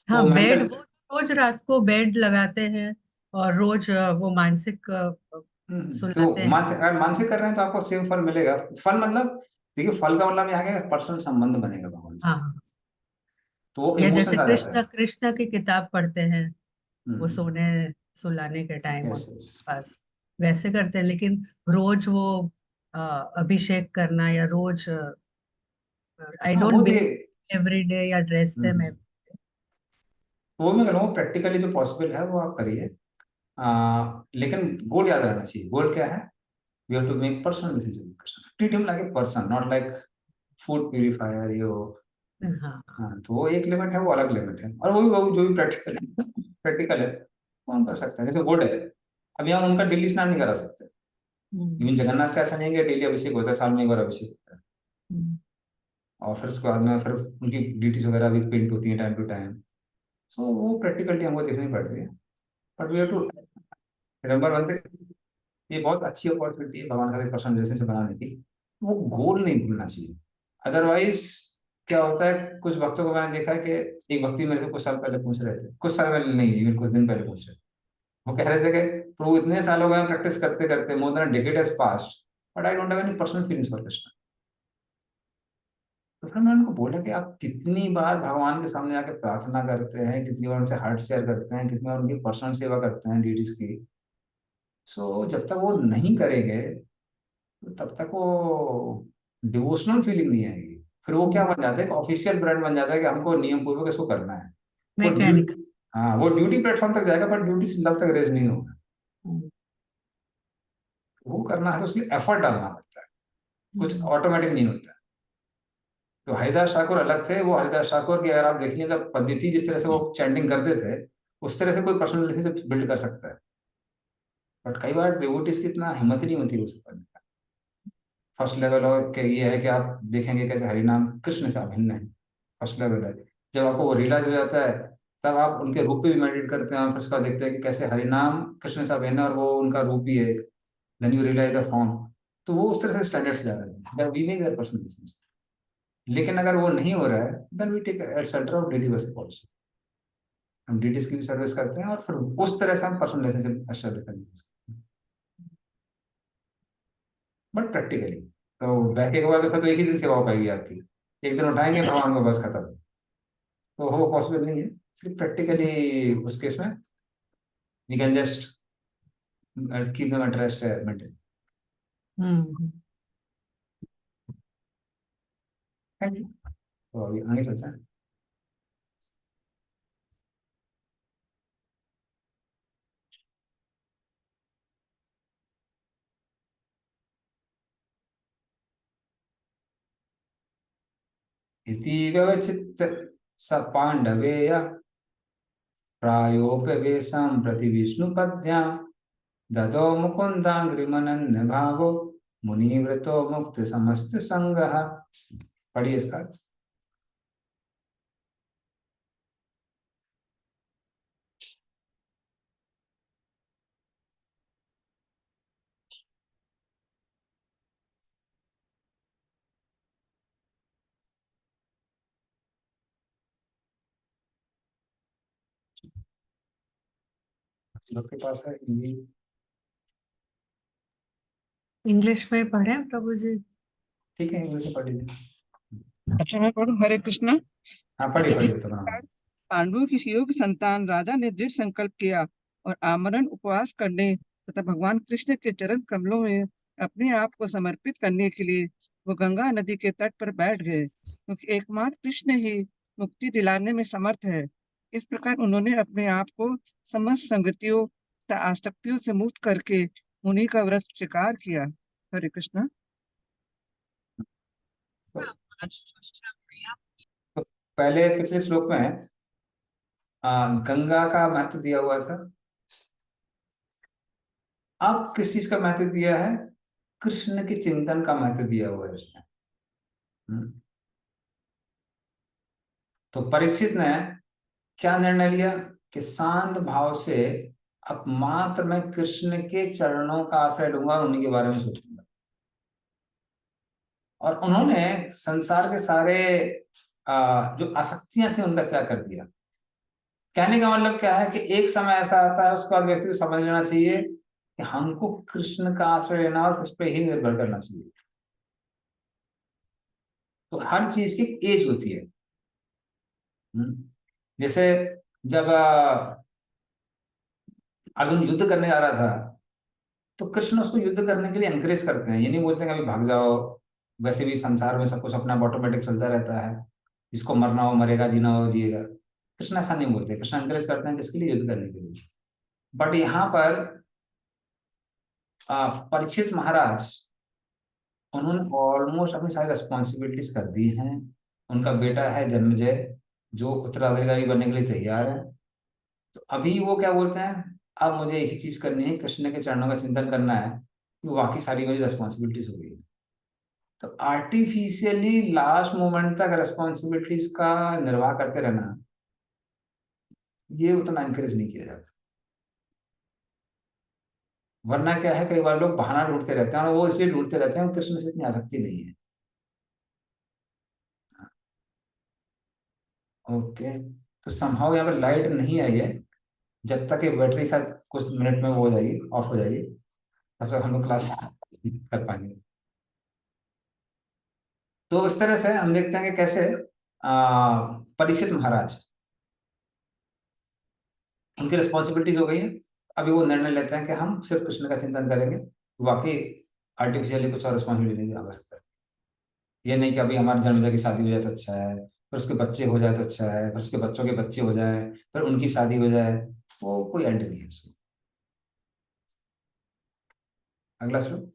हाँ, वो बेड मेंटल वो रोज रात को बेड लगाते हैं और रोज वो मानसिक तो सुलाते हैं। मानसिक, अगर मानसिक कर रहे हैं तो आपको सेम फल मिलेगा। फल मतलब, देखिए, फल का मतलब यहाँ के पर्सनल संबंध बनेगा भगवान से, हाँ हाँ, तो वो या जैसे इमोशंस आ जाता है। कृष्ण कृष्ण की किताब पढ़ते हैं वो हम्म। सोने सुलाने के टाइम यस, उनके यस। पास, वैसे करते हैं। लेकिन रोज वो अभिषेक करना या रोज आई हाँ, डोंट वो दिए। बिलीव एवरी डे या ड्रेस देम। हम्म। वो मैं कह रहा हूँ प्रैक्टिकली जो पॉसिबल है वो आप करिए। लेकिन गोल याद रहना चाहिए। गोल क्या है? We have to make personal decision, treat him like a person, not like food purifier ये वो। हाँ। हाँ, तो वो एक लिमिट है, वो अलग लिमिट है। और वो जो भी प्रैक्टिकल है, प्रैक्टिकल है, वो हम कर सकते हैं। जैसे गुड है, अभी हम उनका डेली स्नान नहीं करा सकते। हम्म, इवन जगन्नाथ का ऐसा नहीं है कि डेली अभिषेक होता है, साल में एक बार अभिषेक होता है। हम्म, और फिर उसके बाद में फिर उनकी ड्यूटीज वगैरह भी पेंट होती है टाइम टू टाइम। सो वो प्रैक्टिकलिटी हमको देखनी पड़ती है। But we have to remember one thing, ये बहुत अच्छी अपॉर्चुनिटी है भगवान का एक पर्सनल रिलेशनशिप बनाने की। वो गोल नहीं भूलना चाहिए। अदरवाइज क्या होता है, कुछ भक्तों को मैंने देखा है कि एक भक्ति मेरे से कुछ साल पहले पूछ रहे थे, कुछ साल पहले नहीं, इवन कुछ दिन पहले पूछ रहे थे। वो कह रहे थे कि प्रभु, इतने साल हो गए प्रैक्टिस करते करते, more than decade has passed, but I don't have any personal feelings for Krishna. तो फिर मैंने उनको बोला कि आप कितनी बार भगवान के सामने आके प्रार्थना करते हैं, कितनी बार उनसे हार्ट शेयर करते हैं, कितनी बार उनकी पर्सनल सेवा करते हैं ड्यूटीज की। सो जब तक वो नहीं करेंगे, तो तब तक वो डिवोशनल फीलिंग नहीं आएगी। फिर वो क्या बन जाता है, एक ऑफिशियल ब्रांड बन जाता है कि हमको नियम पूर्वक इसको करना है। वो मैकेनिक। ड्यूटी, हाँ, वो ड्यूटी प्लेटफॉर्म तक जाएगा, पर ड्यूटी से लव तक रेज नहीं होगा। वो करना है तो उसके लिए एफर्ट डालना पड़ता है, कुछ ऑटोमेटिक नहीं होता है। तो हरिदास ठाकुर अलग थे। वो हरिदास ठाकुर की अगर आप देखेंगे तो पद्धति जिस तरह से वो चैंटिंग करते थे, उस तरह से कोई पर्सनल रिलेशनशिप बिल्ड कर सकता है। बट कई बार डिवोटीज की इतना हिम्मत ही नहीं होती वो सब करने का। फर्स्ट लेवल और के ये है कि आप देखेंगे कैसे हरिनाम कृष्ण से अभिन्न है। फर्स्ट लेवल है। जब आपको वो रियलाइज हो जाता है, तब आप उनके रूप पे भी मेडिटेट करते हैं और फिर उसके बाद देखते हैं कि कैसे हरिनाम कृष्ण से अभिन्न है और वो उनका रूप भी है। Then you realise the form. तो वो उस तरह से स्टैंडर्ड्स जा रहे हैं, we make that personal decision. लेकिन अगर वो नहीं हो रहा है, then we take at centre of daily worship also. हम डीटीज की भी सर्विस करते हैं और फिर उस तरह से हम पर्सनल रिलेशनशिप एस्टेब्लिश करते हैं, बट प्रैक्टिकली। तो बैठे के बाद तो फिर तो एक ही दिन सेवा हो पाएगी आपकी। एक दिन उठाएंगे भगवान को, बस खत्म। तो वो पॉसिबल नहीं है। सिर्फ प्रैक्टिकली उस केस में we can just keep them at rest mentally. Hmm. Thank you. तो अभी आगे चलते हैं। इति व्यवचित स पांडवेय प्रायोपवेशं प्रति विष्णुपद्यां ददौ मुकुन्दाग्रिमनन्य भावो मुनिव्रतो मुक्त समस्त संगः। पढ़िए इसका अर्थ। लोग के पास है हिंदी? इंग्लिश में पढ़े प्रभु जी? ठीक है, इंग्लिश में पढ़ लीजिए। अच्छा मैं पढ़ूं? हरे कृष्णा। हाँ पढ़िए पढ़िए तो बना। पांडु की योग्य संतान राजा ने दृढ़ संकल्प किया और आमरण उपवास करने तथा भगवान कृष्ण के चरण कमलों में अपने आप को समर्पित करने के लिए वो गंगा नदी के तट पर बैठ गए, क्योंकि एकमात्र कृष्ण ही मुक्ति दिलाने में समर्थ है। इस प्रकार उन्होंने अपने आप को समस्त संगतियों तथा आसक्तियों से मुक्त करके मुनि का व्रत स्वीकार किया। हरे कृष्णा। तो पहले पिछले श्लोक में गंगा का महत्व दिया हुआ था। अब किस चीज का महत्व दिया है? कृष्ण के चिंतन का महत्व दिया हुआ है इसमें। तो परीक्षित ने क्या निर्णय लिया कि शांत भाव से अब मात्र मैं कृष्ण के चरणों का आश्रय लूंगा और उन्हीं के बारे में सोचूंगा। और उन्होंने संसार के सारे जो आसक्तियां थी उनका त्याग कर दिया। कहने का मतलब क्या है कि एक समय ऐसा आता है उसके बाद व्यक्ति को समझ लेना चाहिए कि हमको कृष्ण का आश्रय लेना और उस पर ही निर्भर करना चाहिए। तो हर चीज की एज होती है। जैसे जब अर्जुन युद्ध करने जा रहा था तो कृष्ण उसको युद्ध करने के लिए एनकरेज करते हैं। ये नहीं बोलते कि अभी भाग जाओ, वैसे भी संसार में सब कुछ अपना ऑटोमेटिक चलता रहता है, जिसको मरना हो मरेगा, जीना हो जिएगा। कृष्ण ऐसा नहीं बोलते, कृष्ण एनकरेज करते हैं किसके लिए? युद्ध करने के लिए। बट यहाँ पर परीक्षित महाराज, उन्होंने ऑलमोस्ट अपनी सारी रेस्पॉन्सिबिलिटीज कर दी हैं। उनका बेटा है जन्मेजय जो उत्तराधिकारी बनने के लिए तैयार है। तो अभी वो क्या बोलते हैं, अब मुझे एक ही चीज करनी है, कृष्ण के चरणों का चिंतन करना है, कि बाकी सारी मेरी रेस्पॉन्सिबिलिटीज हो गई। तो आर्टिफिशियली लास्ट मोमेंट तक रेस्पॉन्सिबिलिटीज का निर्वाह करते रहना, ये उतना एनकरेज नहीं किया जाता। वरना क्या है, कई बार लोग बहाना ढूंढते रहते हैं और वो इसलिए ढूंढते रहते हैं कृष्ण से इतनी आसक्ति नहीं है। ओके, तो समहाउ यहाँ पे लाइट नहीं आई है। जब तक ये बैटरी शायद कुछ मिनट में वो हो जाएगी, ऑफ हो जाएगी, तब तक हम लोग क्लास कर पाएंगे। तो इस तरह से हम देखते हैं कि कैसे परीक्षित महाराज, उनकी रिस्पॉन्सिबिलिटीज हो गई है। अभी वो निर्णय लेते हैं कि हम सिर्फ कृष्ण का चिंतन करेंगे, बाकी आर्टिफिशियली कुछ और रिस्पॉन्सिबिलिटी नहीं आ सकता। ये नहीं कि अभी हमारे जन्मदिन की शादी हो जाए तो अच्छा है, फिर उसके बच्चे हो जाए तो अच्छा है, फिर उसके बच्चों के बच्चे हो जाए, फिर उनकी शादी हो जाए, वो कोई एंड नहीं है उसको। अगला श्लोक।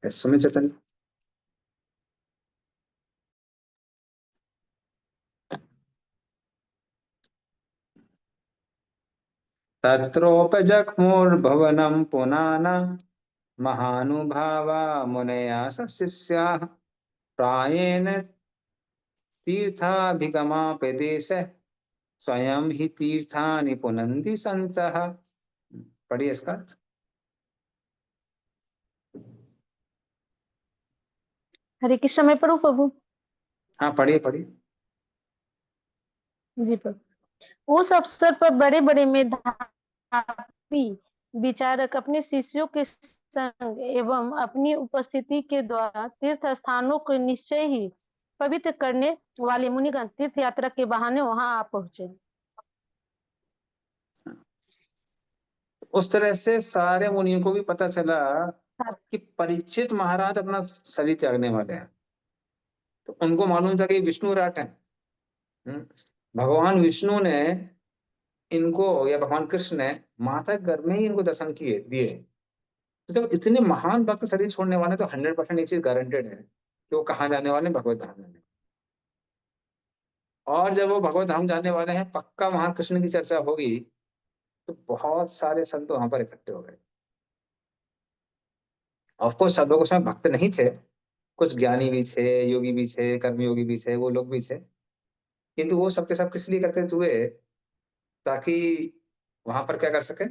सुमित चैतन्य। तत्रोपजग्मुर्भवनं पुनाना महानुभावा मुनया शिष्याः प्रायेण तीर्थाभिगमापदेश स्वयं ही तीर्थानि पुनन्ति सन्तः। पढ़िए इसका अर्थ। हरे कृष्ण। मैं पढ़ूं प्रभु? हाँ पढ़िए पढ़िए। जी प्रभु। उस अवसर पर बड़े बड़े मेधावी विचारक अपने शिष्यों के संग एवं अपनी उपस्थिति के द्वारा तीर्थ स्थानों को निश्चय ही पवित्र करने वाले मुनिगण तीर्थ यात्रा के बहाने वहां आ पहुंचे। उस तरह से सारे मुनियों को भी पता चला कि परीक्षित महाराज अपना शरीर त्यागने वाले हैं। तो उनको मालूम था कि विष्णु विराट है। भगवान विष्णु ने इनको या भगवान कृष्ण ने माता के गर्भ में ही इनको दर्शन किए दिए। तो जब इतने महान भक्त शरीर छोड़ने वाले, तो 100% एक चीज गारंटेड है कि वो कहाँ जाने वाले हैं, भगवत धाम जाने। और जब वो भगवत धाम जाने वाले हैं, पक्का वहां कृष्ण की चर्चा होगी। तो बहुत सारे संत वहां पर इकट्ठे हो गए। ऑफकोर्स सब लोग उसमें भक्त नहीं थे, कुछ ज्ञानी भी थे, योगी भी थे, कर्मयोगी भी थे, वो लोग भी थे। किंतु वो सबके सब किस लिए एकत्रित हुए? ताकि वहां पर क्या कर सके,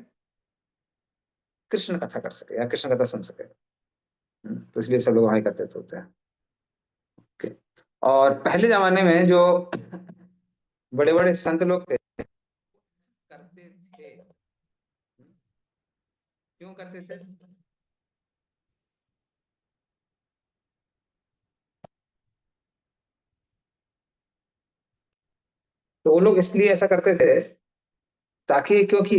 कृष्ण कथा कर सके या कृष्ण कथा सुन सके। तो इसलिए सब लोग वहां एकत्रित होते हैं। Okay. और पहले जमाने में जो बड़े बड़े संत लोग थे करते थे। क्यों करते थे? तो वो लोग इसलिए ऐसा करते थे ताकि, क्योंकि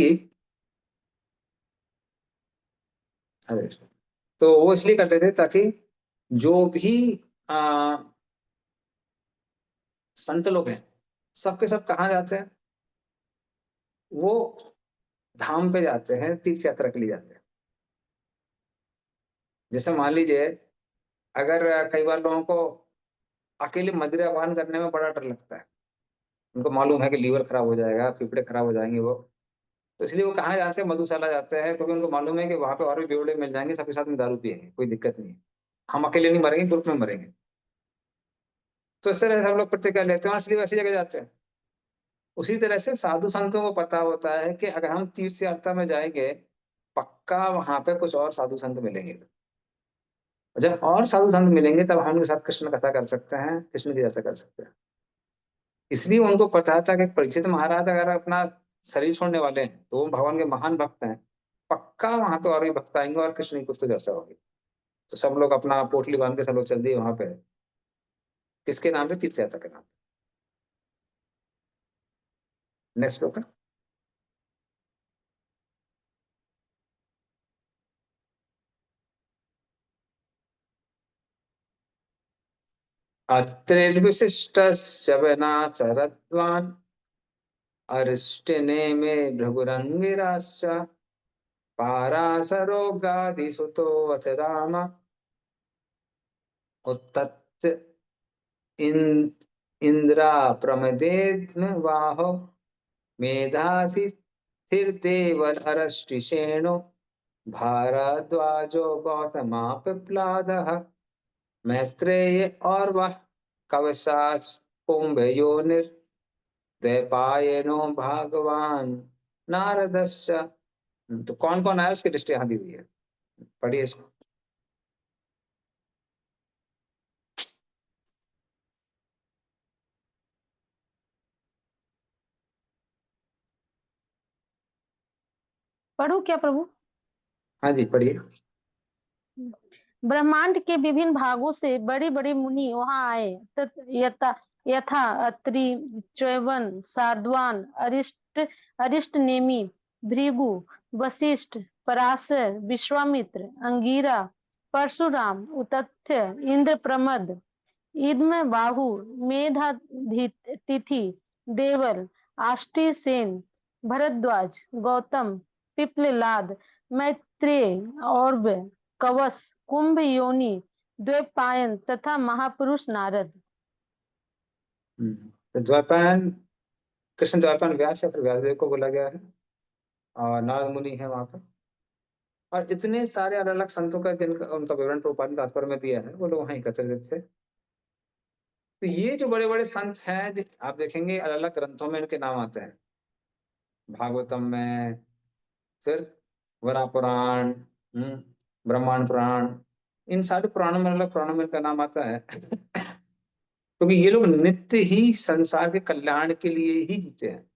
अरे, तो वो इसलिए करते थे ताकि जो भी आ, संत लोग हैं, सबके सब कहाँ जाते हैं? वो धाम पे जाते हैं, तीर्थ यात्रा के लिए जाते हैं। जैसे मान लीजिए, अगर कई बार लोगों को अकेले मदिरा पान करने में बड़ा डर लगता है, उनको मालूम है कि लीवर खराब हो जाएगा, फेफड़े खराब हो जाएंगे वो, तो इसलिए वो कहाँ जाते हैं? मधुशाला जाते हैं, क्योंकि उनको मालूम है कि वहां पे और भी बेवड़े मिल जाएंगे, सबके साथ में दारू पिएंगे, कोई दिक्कत नहीं है, हम अकेले नहीं मरेंगे, ग्रुप में मरेंगे। तो इस तरह से सब लोग प्रतिज्ञा लेते हैं, इसलिए वैसी जगह जाते हैं। उसी तरह से साधु संतों को पता होता है कि अगर हम तीर्थ यात्रा में जाएंगे, पक्का वहां पे कुछ और साधु संत मिलेंगे। जब और साधु संत मिलेंगे, तब हम उनके साथ कृष्ण कथा कर सकते हैं, कृष्ण की चर्चा कर सकते हैं। इसलिए उनको पता था कि परीक्षित महाराज अगर अपना शरीर छोड़ने वाले हैं, तो वो भगवान के महान भक्त हैं, पक्का वहां पे और भी भक्त आएंगे और कृष्ण की कुछ तो चर्चा होगी। तो सब लोग अपना पोटली बांध के सब लोग चल दिए वहां पे। किसके नाम पे? तीर्थ यात्रा के नाम पे। नेक्स्ट श्लोक। अत्रिर्विशिष्टश्चवनाचरद्वान् अरिष्टनेमे भृगुरङ्गिराश्च पाराशरोगादिसुतोऽथ राम उत्तत् इन्द्रा प्रमदेद्मवाहो मेधातिथिर्देवरष्टिषेणो भारद्वाजो गौतमा पिप्लादः मैत्रेय और वह कवशास कुंभयोनिर्द्वैपायनो भगवान नारदश्च। तो कौन कौन आया उसकी लिस्ट यहाँ दी हुई है, पढ़िए इसको। पढ़ू क्या प्रभु? हाँ जी, पढ़िए। ब्रह्मांड के विभिन्न भागों से बड़े बड़े मुनि वहां आए। यथा यथा अत्रि, च्यवन, सारद्वान, अरिष्ट नेमि, भृगु, वशिष्ठ, पराशर, विश्वामित्र, अंगिरा, परशुराम, उतथ्य, इंद्र प्रमद, इद्म बाहु, मेधातिथि, देवल, आष्टीसेन, भरद्वाज, गौतम, पिप्ललाद, मैत्रेय, और्व, कवस, कुंभ योनि, द्वैपायन तथा महापुरुष नारद। तो द्वैपायन, कृष्ण द्वैपायन व्यास या फिर व्यासदेव को बोला गया है, और नारद मुनि है वहां पर। और इतने सारे अलग अलग संतों का जिनका उनका विवरण प्रभुपाद ने तात्पर्य में दिया है, वो लोग वहां एकत्रित थे। तो ये जो बड़े बड़े संत हैं, आप देखेंगे अलग अलग ग्रंथों में इनके नाम आते हैं। भागवतम में, फिर वरा पुराण, ब्रह्मांड पुराण, इन सारे पुराणों में, अलग पुराणों में इनका नाम आता है। क्योंकि ये लोग नित्य ही संसार के कल्याण के लिए ही जीते हैं।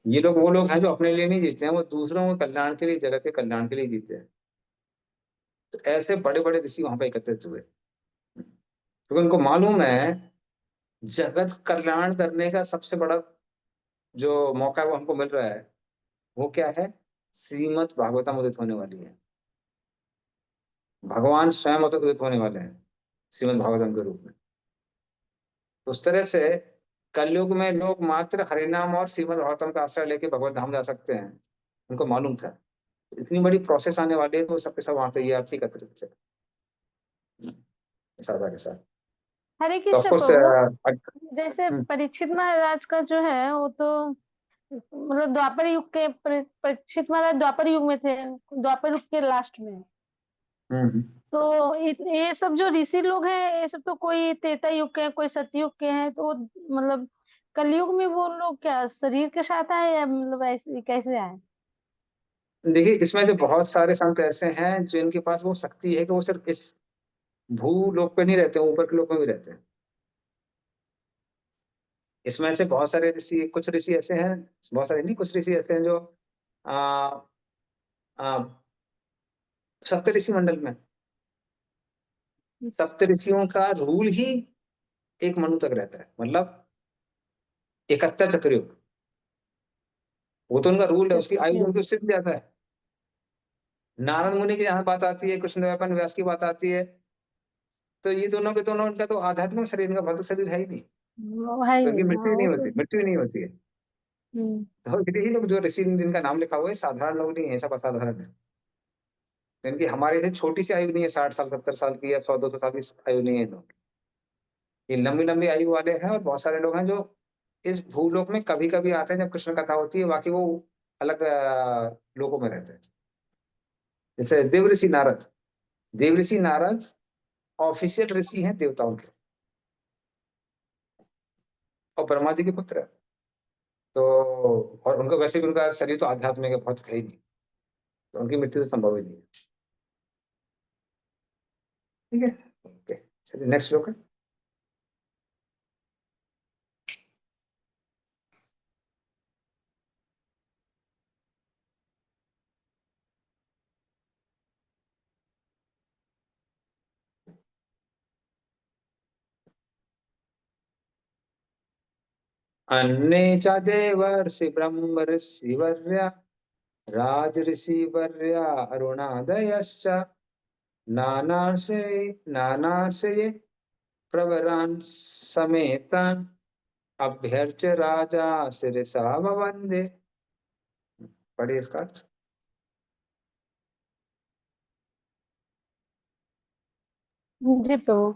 ये लोग वो लोग हैं जो अपने लिए नहीं जीते हैं, वो दूसरों के कल्याण के लिए, जगत के कल्याण के लिए जीते हैं। तो ऐसे बड़े बड़े ऋषि वहां पे एकत्रित हुए, क्योंकि उनको मालूम है जगत कल्याण करने का सबसे बड़ा जो मौका है वो हमको मिल रहा है, वो क्या है? श्रीमद् भागवतम उदित होने वाली है, भगवान स्वयं उदित होने वाले हैं श्रीमद् भागवतम के रूप में। तो उस तरह से कलयुग में लोग मात्र हरिनाम और श्रीमद् भागवतम का आश्रय लेके भगवत धाम जा सकते हैं, उनको मालूम था इतनी बड़ी प्रोसेस आने वाली है, तो सबके सब वहां तैयार थी, एकत्रित थे साधा के साथ। हरे तो ऑफ कृष्ण कोर्स प्रभु, जैसे परीक्षित महाराज का जो है वो तो मतलब द्वापर युग के परीक्षित महाराज द्वापर युग में थे, द्वापर युग के लास्ट में। तो ये सब जो ऋषि लोग हैं, ये सब तो कोई त्रेता युग के हैं, कोई सतयुग के हैं, तो मतलब कलयुग में वो लोग क्या शरीर के साथ आए या मतलब ऐसे कैसे आए? देखिए, इसमें जो बहुत सारे संत ऐसे हैं जिनके पास वो शक्ति है कि वो सिर्फ इस भूलोक पे नहीं रहते, ऊपर के लोक में भी रहते हैं। इसमें से बहुत सारे ऋषि, कुछ ऋषि ऐसे हैं, बहुत सारे नहीं, कुछ ऋषि ऐसे हैं जो आ, आ, सप्त ऋषि मंडल में, सप्त ऋषियों का रूल ही एक मनु तक रहता है, मतलब 71 चतुर्युग, वो तो उनका रूल है, उसकी आयु उनकी उससे भी ज्यादा है। नारद मुनि की जहां बात आती है, कृष्णदेवराय व्यास की बात आती है, तो ये दोनों के दोनों, उनका तो आध्यात्मिक शरीर, इनका भौतिक शरीर है ही नहीं, वो है ही क्योंकि नहीं। मृत्यु हाँ ही नहीं वो होती, तो। मृत्यु ही नहीं होती है। हम्म। तो यही लोग जो ऋषि जिनका नाम लिखा हुआ है, साधारण लोग नहीं है, सब असाधारण है। इनकी हमारे से छोटी सी आयु नहीं है, 60 साल 70 साल की या 100 200 साल की आयु नहीं है इन लोगों की। ये लंबी लंबी आयु वाले हैं, और बहुत सारे लोग हैं जो इस भूलोक में कभी कभी आते हैं जब कृष्ण कथा होती है, बाकी वो अलग लोकों में रहते हैं। जैसे देव ऋषि नारद ऑफिशियल ऋषि हैं देवताओं के, और ब्रह्मा जी के पुत्र है। तो और उनका वैसे भी उनका शरीर तो आध्यात्मिक है, बहुत है ही नहीं, तो उनकी मृत्यु तो संभव ही नहीं है। ठीक है, ओके, चलिए नेक्स्ट श्लोक है। अन्ये च देवर्षि ब्रह्म ऋषिवर्या राजऋषिवर्या अरुणादयश्च नानार्षये प्रवरान् समेतान् अभ्यर्च्य राजा शिरसा ववन्दे। पढ़िए इसका अर्थ। जी प्रभु,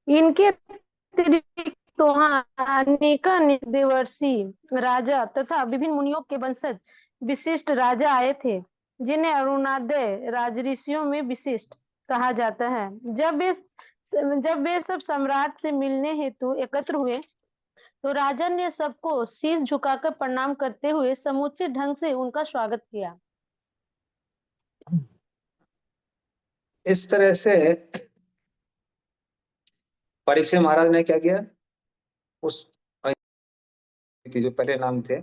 इनके अतिरिक्त वहाँ अनेक देवर्षि, राजा तथा विभिन्न मुनियों के वंशज विशिष्ट राजा आए थे, जिन्हें अरुणादय राजऋषियों में विशिष्ट कहा जाता है। जब वे सब सम्राट से मिलने हेतु एकत्र हुए, तो राजा ने सबको शीश झुकाकर प्रणाम करते हुए समुचित ढंग से उनका स्वागत किया। इस तरह से परीक्षित महाराज ने क्या किया, उस जो पहले नाम थे,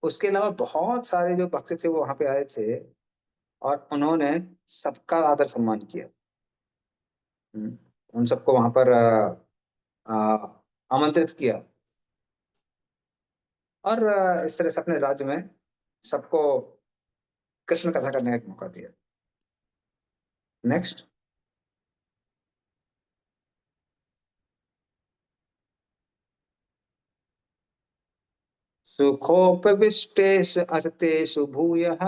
उसके अलावा बहुत सारे जो भक्त थे वो वहां पे आए थे, और उन्होंने सबका आदर सम्मान किया। उन सबको वहां पर आमंत्रित किया, और इस तरह से अपने राज्य में सबको कृष्ण कथा करने का एक मौका दिया। नेक्स्ट। सुखोपविष्टेषु असतेषु भूयः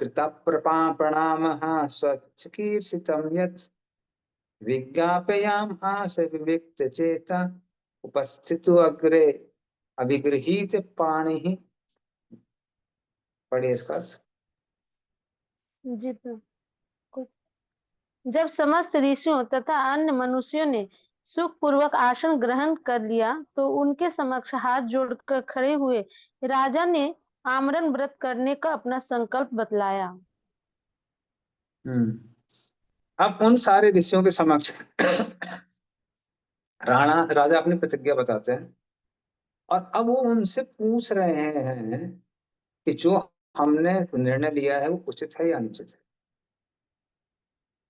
कृतप्रणामः स्वच्छकीर्षितं यत् विज्ञापयाम आस विविक्त चेता उपस्थितो अग्रे अभिगृहीत पाणिः। पढ़िए इसका अर्थ। जी प्रभु, जब समस्त ऋषियों तथा अन्य मनुष्यों ने सुख पूर्वक आसन ग्रहण कर लिया, तो उनके समक्ष हाथ जोड़कर खड़े हुए राजा ने आमरण व्रत करने का अपना संकल्प बतलाया। अब उन सारे ऋषियों के समक्ष राणा राजा अपनी प्रतिज्ञा बताते हैं, और अब वो उनसे पूछ रहे हैं कि जो हमने निर्णय लिया है वो उचित है या अनुचित है।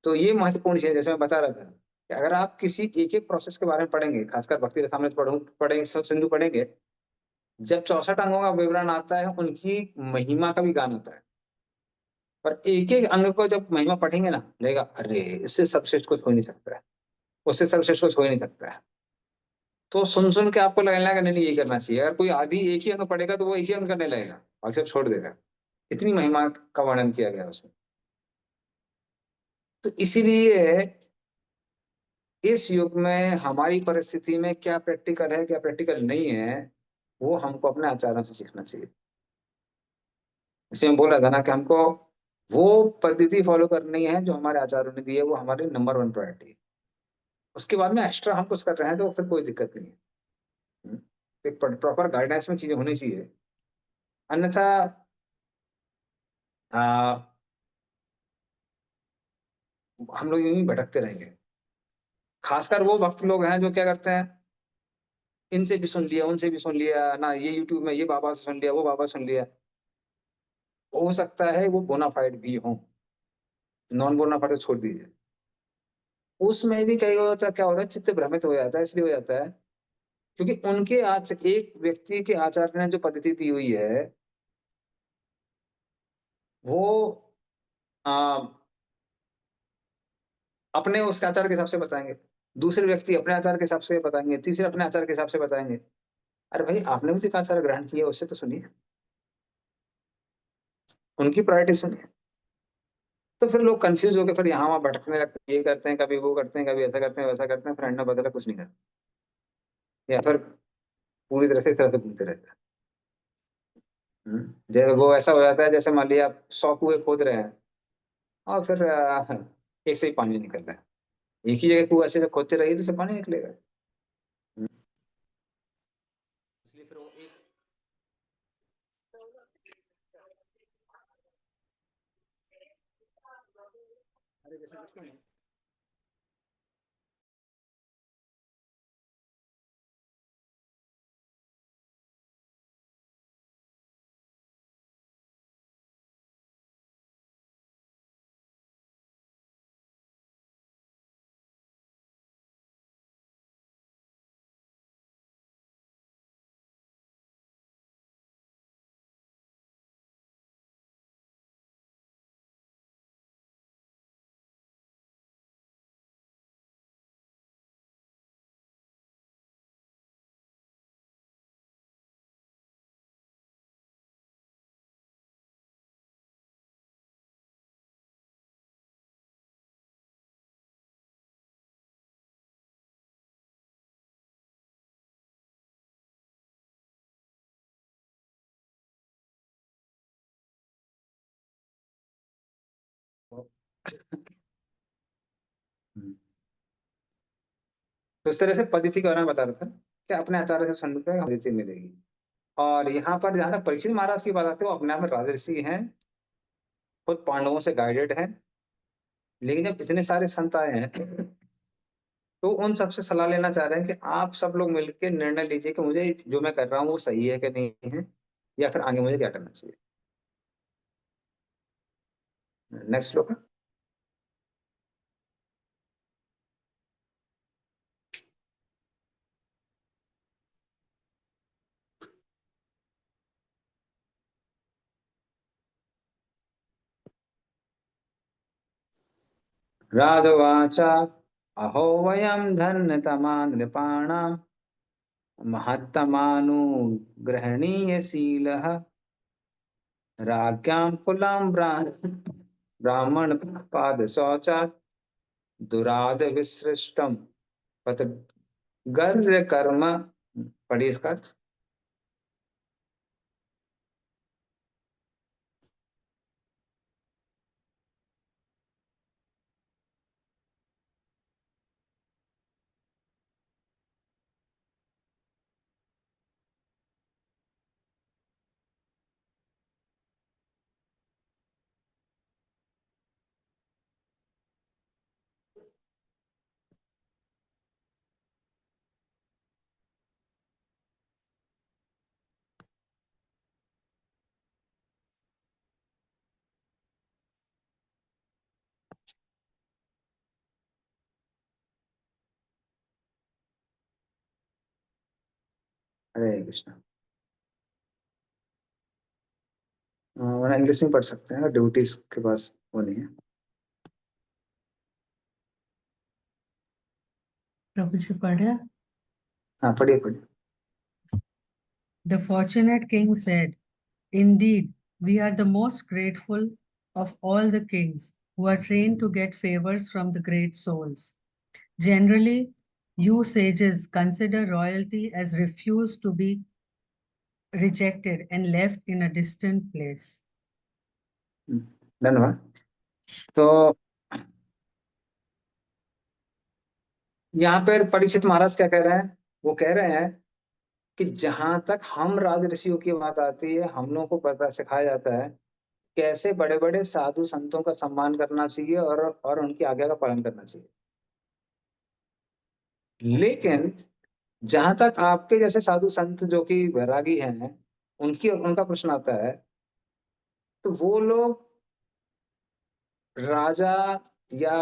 तो ये महत्वपूर्ण चीज है, जैसे मैं बता रहा था कि अगर आप किसी एक एक प्रोसेस के बारे में पढ़ेंगे, खासकर भक्ति रसामृत पढ़ेंगे, सिंधु पढ़ेंगे, जब 64 अंगों का विवरण आता है उनकी महिमा का भी गान आता है, पर एक एक अंग को जब महिमा पढ़ेंगे ना, लगेगा अरे इससे सर्वश्रेष्ठ कुछ हो नहीं सकता है, उससे सर्वश्रेष्ठ कुछ हो ही नहीं सकता है। तो सुन सुन के आपको लगने लगा नहीं नहीं, ये करना चाहिए। अगर कोई आदि एक ही अंग पढ़ेगा तो वो एक ही अंग करने लगेगा, बाकी सब छोड़ देगा। इतनी महिमा का वर्णन किया गया उसमें। तो इसीलिए इस युग में हमारी परिस्थिति में क्या प्रैक्टिकल है क्या प्रैक्टिकल नहीं है, वो हमको अपने आचार्यों से सीखना चाहिए। इसलिए मैं बोल रहा था ना कि हमको वो पद्धति फॉलो करनी है जो हमारे आचार्यों ने दी है, वो हमारी नंबर वन प्रायोरिटी है। उसके बाद में एक्स्ट्रा हम कुछ कर रहे हैं तो फिर कोई दिक्कत नहीं है। हम्म। एक प्रॉपर गाइडेंस में चीजें होनी चाहिए, अन्यथा आ, हम लोग यूं ही भटकते रहेंगे। खासकर वो भक्त लोग हैं जो क्या करते हैं, इनसे भी सुन लिया उनसे भी सुन लिया ना, ये यूट्यूब में ये बाबा से सुन लिया वो बाबा सुन लिया। हो सकता है वो बोनाफाइड भी हो, नॉन बोनाफाइड छोड़ दीजिए। उसमें भी कई बार होता है, क्या होता है, चित्त भ्रमित हो जाता है। इसलिए हो जाता है क्योंकि उनके आज एक व्यक्ति के आचार्य ने जो पद्धति दी हुई है वो आ, अपने उसके आचार के हिसाब से बताएंगे, दूसरे व्यक्ति अपने आचार के हिसाब से बताएंगे, तीसरे अपने आचार के हिसाब से बताएंगे। अरे भाई आपने भी तो एक आचार ग्रहण किया, उससे तो सुनिए, उनकी प्रायोरिटी सुनिए। तो फिर लोग कंफ्यूज होकर फिर यहाँ वहां भटकने लगते हैं, ये करते हैं कभी वो करते हैं, कभी ऐसा करते हैं वैसा करते हैं, फिर अंडा बदला कुछ नहीं करते, या फिर पूरी तरह से इस तरह से घूमते रहते हैं। जैसे वो ऐसा हो जाता है जैसे मान लिया आप 100 कुएं खोद रहे हैं और फिर एक से ही पानी निकल रहा है। एक ही जगह कुआं ऐसे जब खोदते रहिए तो उससे पानी निकलेगा। हम्म, इसलिए फिर वो एक अरे जैसे बचपन में हम्म, तो इस तरह से पद्धति के बारे में बता रहा था कि अपने आचार्य से सुनने पे पद्धति मिलेगी। और यहाँ पर जहाँ तक परीक्षित महाराज की बात आती है, वो अपने आप में राजर्षि हैं, खुद पांडवों से गाइडेड हैं। लेकिन जब इतने सारे संत आए हैं तो उन सबसे सलाह लेना चाह रहे हैं कि आप सब लोग मिलकर निर्णय लीजिए कि मुझे जो मैं कर रहा हूँ वो सही है कि नहीं है, या फिर आगे मुझे क्या करना चाहिए। नेक्स्ट श्लोक। राजवाच अहो वयम धन्यतमा नृपाणाम महत्तमानुग्रहणीयशीलः राज्ञां कुलां ब्राह्मण पाद शौचात् दुराद विसृष्टम पथ गर्य कर्म। पढ़िए इसका अर्थ। हरे कृष्णा। वरना इंग्लिश में पढ़ सकते हैं, ड्यूटीज के पास वो नहीं है। प्रभु जी पढ़े। हाँ पढ़िए पढ़िए। The fortunate king said, "Indeed, we are the most grateful of all the kings who are trained to get favors from the great souls. Generally, you sages consider royalty as refused to be rejected and left in a distant place." धन्यवाद। तो यहाँ पर परीक्षित महाराज क्या कह रहे हैं? वो कह रहे हैं कि जहां तक हम राज ऋषियों की बात आती है, हम लोगों को पता सिखाया जाता है कैसे बड़े बड़े साधु संतों का सम्मान करना चाहिए और उनकी आज्ञा का पालन करना चाहिए। लेकिन जहां तक आपके जैसे साधु संत जो कि वैरागी हैं, उनका प्रश्न आता है, तो वो लोग राजा या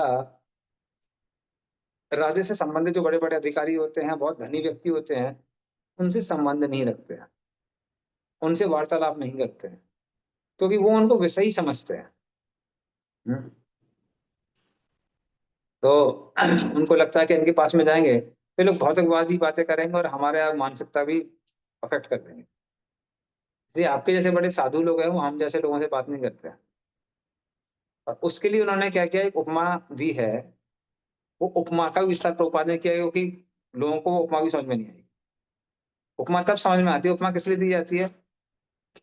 राजे से संबंधित जो बड़े बड़े अधिकारी होते हैं, बहुत धनी व्यक्ति होते हैं, उनसे संबंध नहीं रखते हैं, उनसे वार्तालाप नहीं करते हैं, क्योंकि वो उनको विषयी समझते हैं। तो उनको लगता है कि इनके पास में जाएंगे तो लोग भौतिकवादी बातें करेंगे और हमारे मानसिकता भी अफेक्ट कर देंगे। जी, आपके जैसे बड़े साधु लोग हैं, वो हम जैसे लोगों से बात नहीं करते हैं। और उसके लिए उन्होंने क्या किया, एक उपमा दी है। वो उपमा का विस्तार प्रभुपाद ने किया, क्योंकि लोगों को वो उपमा भी समझ में नहीं आई। उपमा तब समझ में आती है, उपमा किस लिए दी जाती है?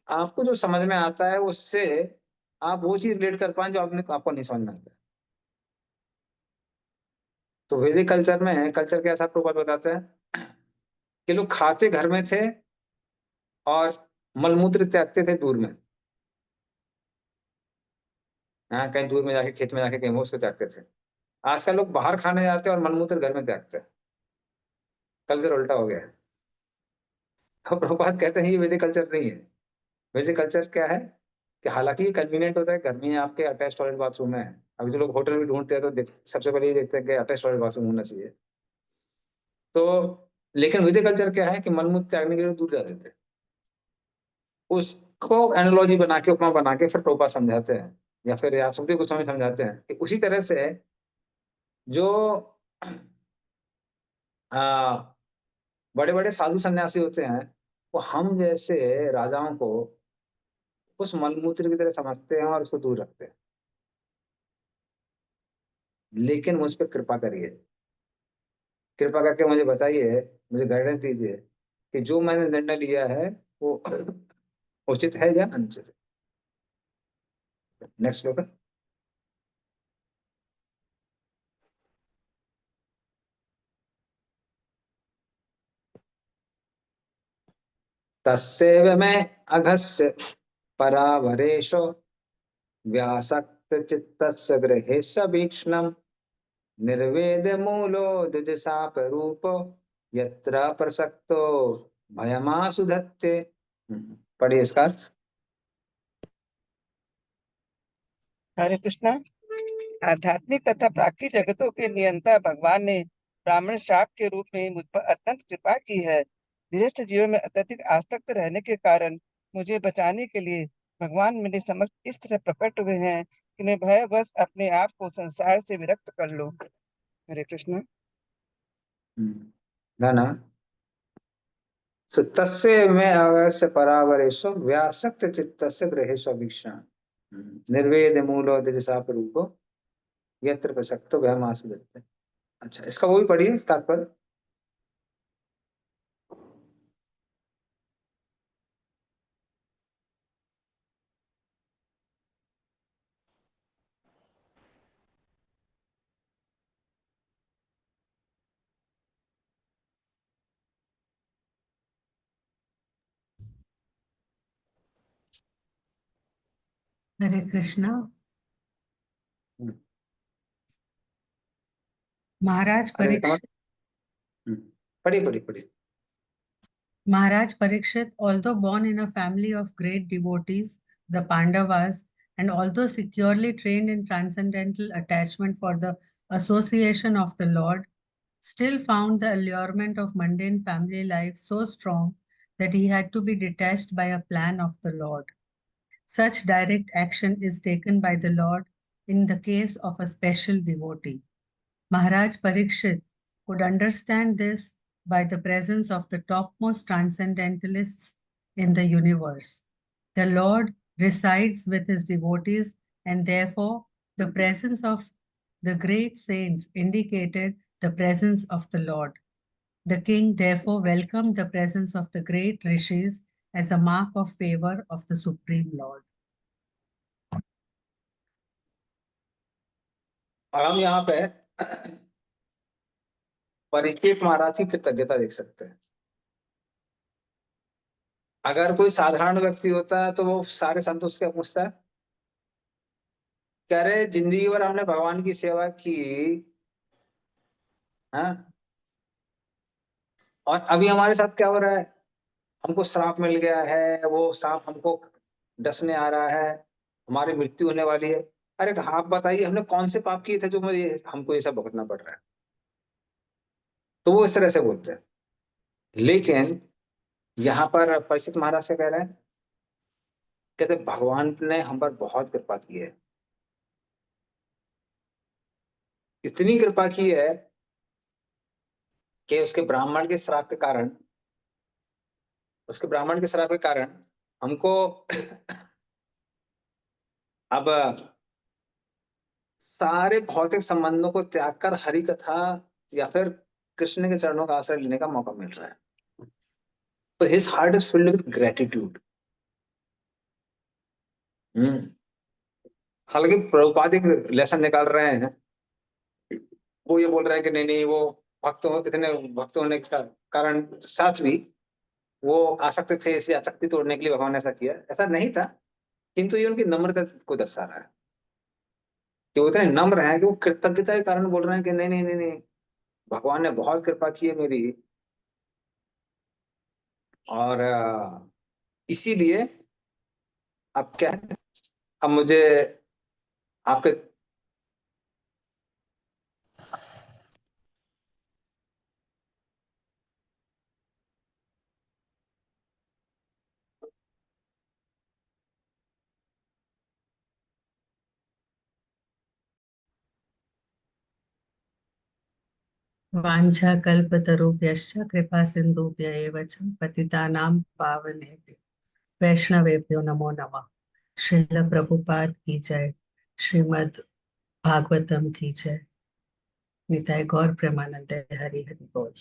आपको जो समझ में आता है उससे आप वो चीज रिलेट कर पाए जो आपको नहीं समझ में आता। तो वैदिक कल्चर में कल्चर के ऐसा प्रभुपाद बताते हैं कि लोग खाते घर में थे और मलमूत्र त्यागते थे दूर में। हाँ, कहीं दूर में जाके, खेत में जाके कहीं वो उसको त्यागते थे। आजकल लोग बाहर खाने जाते हैं और मलमूत्र घर में त्यागते हैं। कल्चर उल्टा हो गया है। तो प्रभुपाद कहते हैं ये वैदिक कल्चर नहीं है। वैदिक कल्चर क्या है कि हालांकि ये कन्वीनियंट होता है, घर में आपके अटैच टॉयलेट बाथरूम है। अभी जो लोग होटल भी ढूंढते हैं तो सबसे पहले ये देखते हैं कि अटैच टॉयलेट बाथरूम होना चाहिए। तो लेकिन वैदिक कल्चर क्या है कि मलमूत्र त्यागने के लिए दूर जा देते हैं। उसको एनालॉजी बना के, उपमा बना के फिर प्रभुपाद समझाते हैं, या फिर या सुखदेव गोस्वामी समझाते हैं कि उसी तरह से जो बड़े बड़े साधु सन्यासी होते हैं, वो हम जैसे राजाओं को उस मलमूत्र की तरह समझते हैं और उसको दूर रखते हैं। लेकिन मुझ पर कृपा करिए, कृपा करके मुझे बताइए, मुझे गाइडेंस दीजिए कि जो मैंने निर्णय लिया है वो उचित है या अनुचित है। नेक्स्ट श्लोक। तस्यैव मे अघस्य परावरेशो व्यासक्त चित्तस्य गृहे सवीक्ष्णम् निर्वेद मूलो द्विजशाप रूपो यत्र प्रसक्तो भयमाशु धत्ते। पढ़िए इसका अर्थ। हरे कृष्णा। आध्यात्मिक तथा प्राकृतिक जगतों के नियंता भगवान ने ब्राह्मण शाप के रूप में मुझ पर अत्यंत कृपा की है। गृहस्थ जीवन में अत्यधिक आसक्त रहने के कारण मुझे बचाने के लिए भगवान मेरे समक्ष इस तरह प्रकट हुए हैं कि मैं भयवश अपने आप को संसार से विरक्त कर लूं। हरे कृष्णा। धन्यवाद। तस्य मे अगस्य परावरेशो व्यासक्त चित्तस्य गृहेषु वीक्षण निर्वेद मूलो द्विजशाप रूपो यत्र प्रसक्तो भयमाशु धत्ते। अच्छा, इसका वो भी पढ़िए तात्पर्य। हरे कृष्णा। महाराज अरे परीक्षित पढ़िए पढ़िए पढ़िए। Maharaj Parikshit, although born in a family of great devotees, the Pandavas, and although securely trained in transcendental attachment for the association of the Lord, still found the allurement of mundane family life so strong that he had to be detached by a plan of the Lord. Such direct action is taken by the Lord in the case of a special devotee. Maharaj Parikshit could understand this by the presence of the topmost transcendentalists in the universe. The Lord resides with his devotees, and therefore the presence of the great saints indicated the presence of the Lord. The king therefore welcomed the presence of the great rishis as a mark of favor of the Supreme Lord. और हम यहाँ पे परीक्षित महाराज की कृतज्ञता देख सकते हैं। अगर कोई साधारण व्यक्ति होता है तो वो सारे संत उसके पूछता है, कह रहे जिंदगी भर हमने भगवान की सेवा की, हाँ, और अभी हमारे साथ क्या हो रहा है, हमको श्राप मिल गया है, वो सांप हमको डसने आ रहा है, हमारी मृत्यु होने वाली है। अरे तो आप बताइए हमने कौन से पाप किए थे जो मुझे हमको ये सब भुगतना पड़ रहा है। तो वो इस तरह से बोलते हैं। लेकिन यहाँ पर परीक्षित महाराज से कह रहे हैं, कहते भगवान ने हम पर बहुत कृपा की है, इतनी कृपा की है कि उसके ब्राह्मण के श्राप के कारण हमको अब सारे भौतिक संबंधों को त्याग कर हरि कथा या फिर कृष्ण के चरणों का आश्रय लेने का मौका मिल रहा है। तो his heart is filled with gratitude. हालांकि प्रभुपाद एक लेसन निकाल रहे हैं, वो ये बोल रहे हैं कि नहीं वो इतने भक्त होने के कारण साथ भी वो आसक्त थे, इसलिए आसक्ति तोड़ने के लिए भगवान ने ऐसा किया। ऐसा नहीं था, किंतु ये उनकी नम्रता को दर्शा रहा है कि वो इतने नम्र हैं कि वो कृतज्ञता के कारण बोल रहे हैं कि नहीं नहीं नहीं नहीं, भगवान ने बहुत कृपा की है मेरी, और इसीलिए अब क्या है, अब मुझे आपके वाञ्छा कल्पतरुभ्यश्च कृपा सिन्धुभ्य एव च पतितानां पावनेभ्यो वैष्णवेभ्यो नमो नमः। श्रील प्रभुपाद की जय, श्रीमद् भागवतम की जय। निताय गौर प्रेमानंद हरि हरि बोल।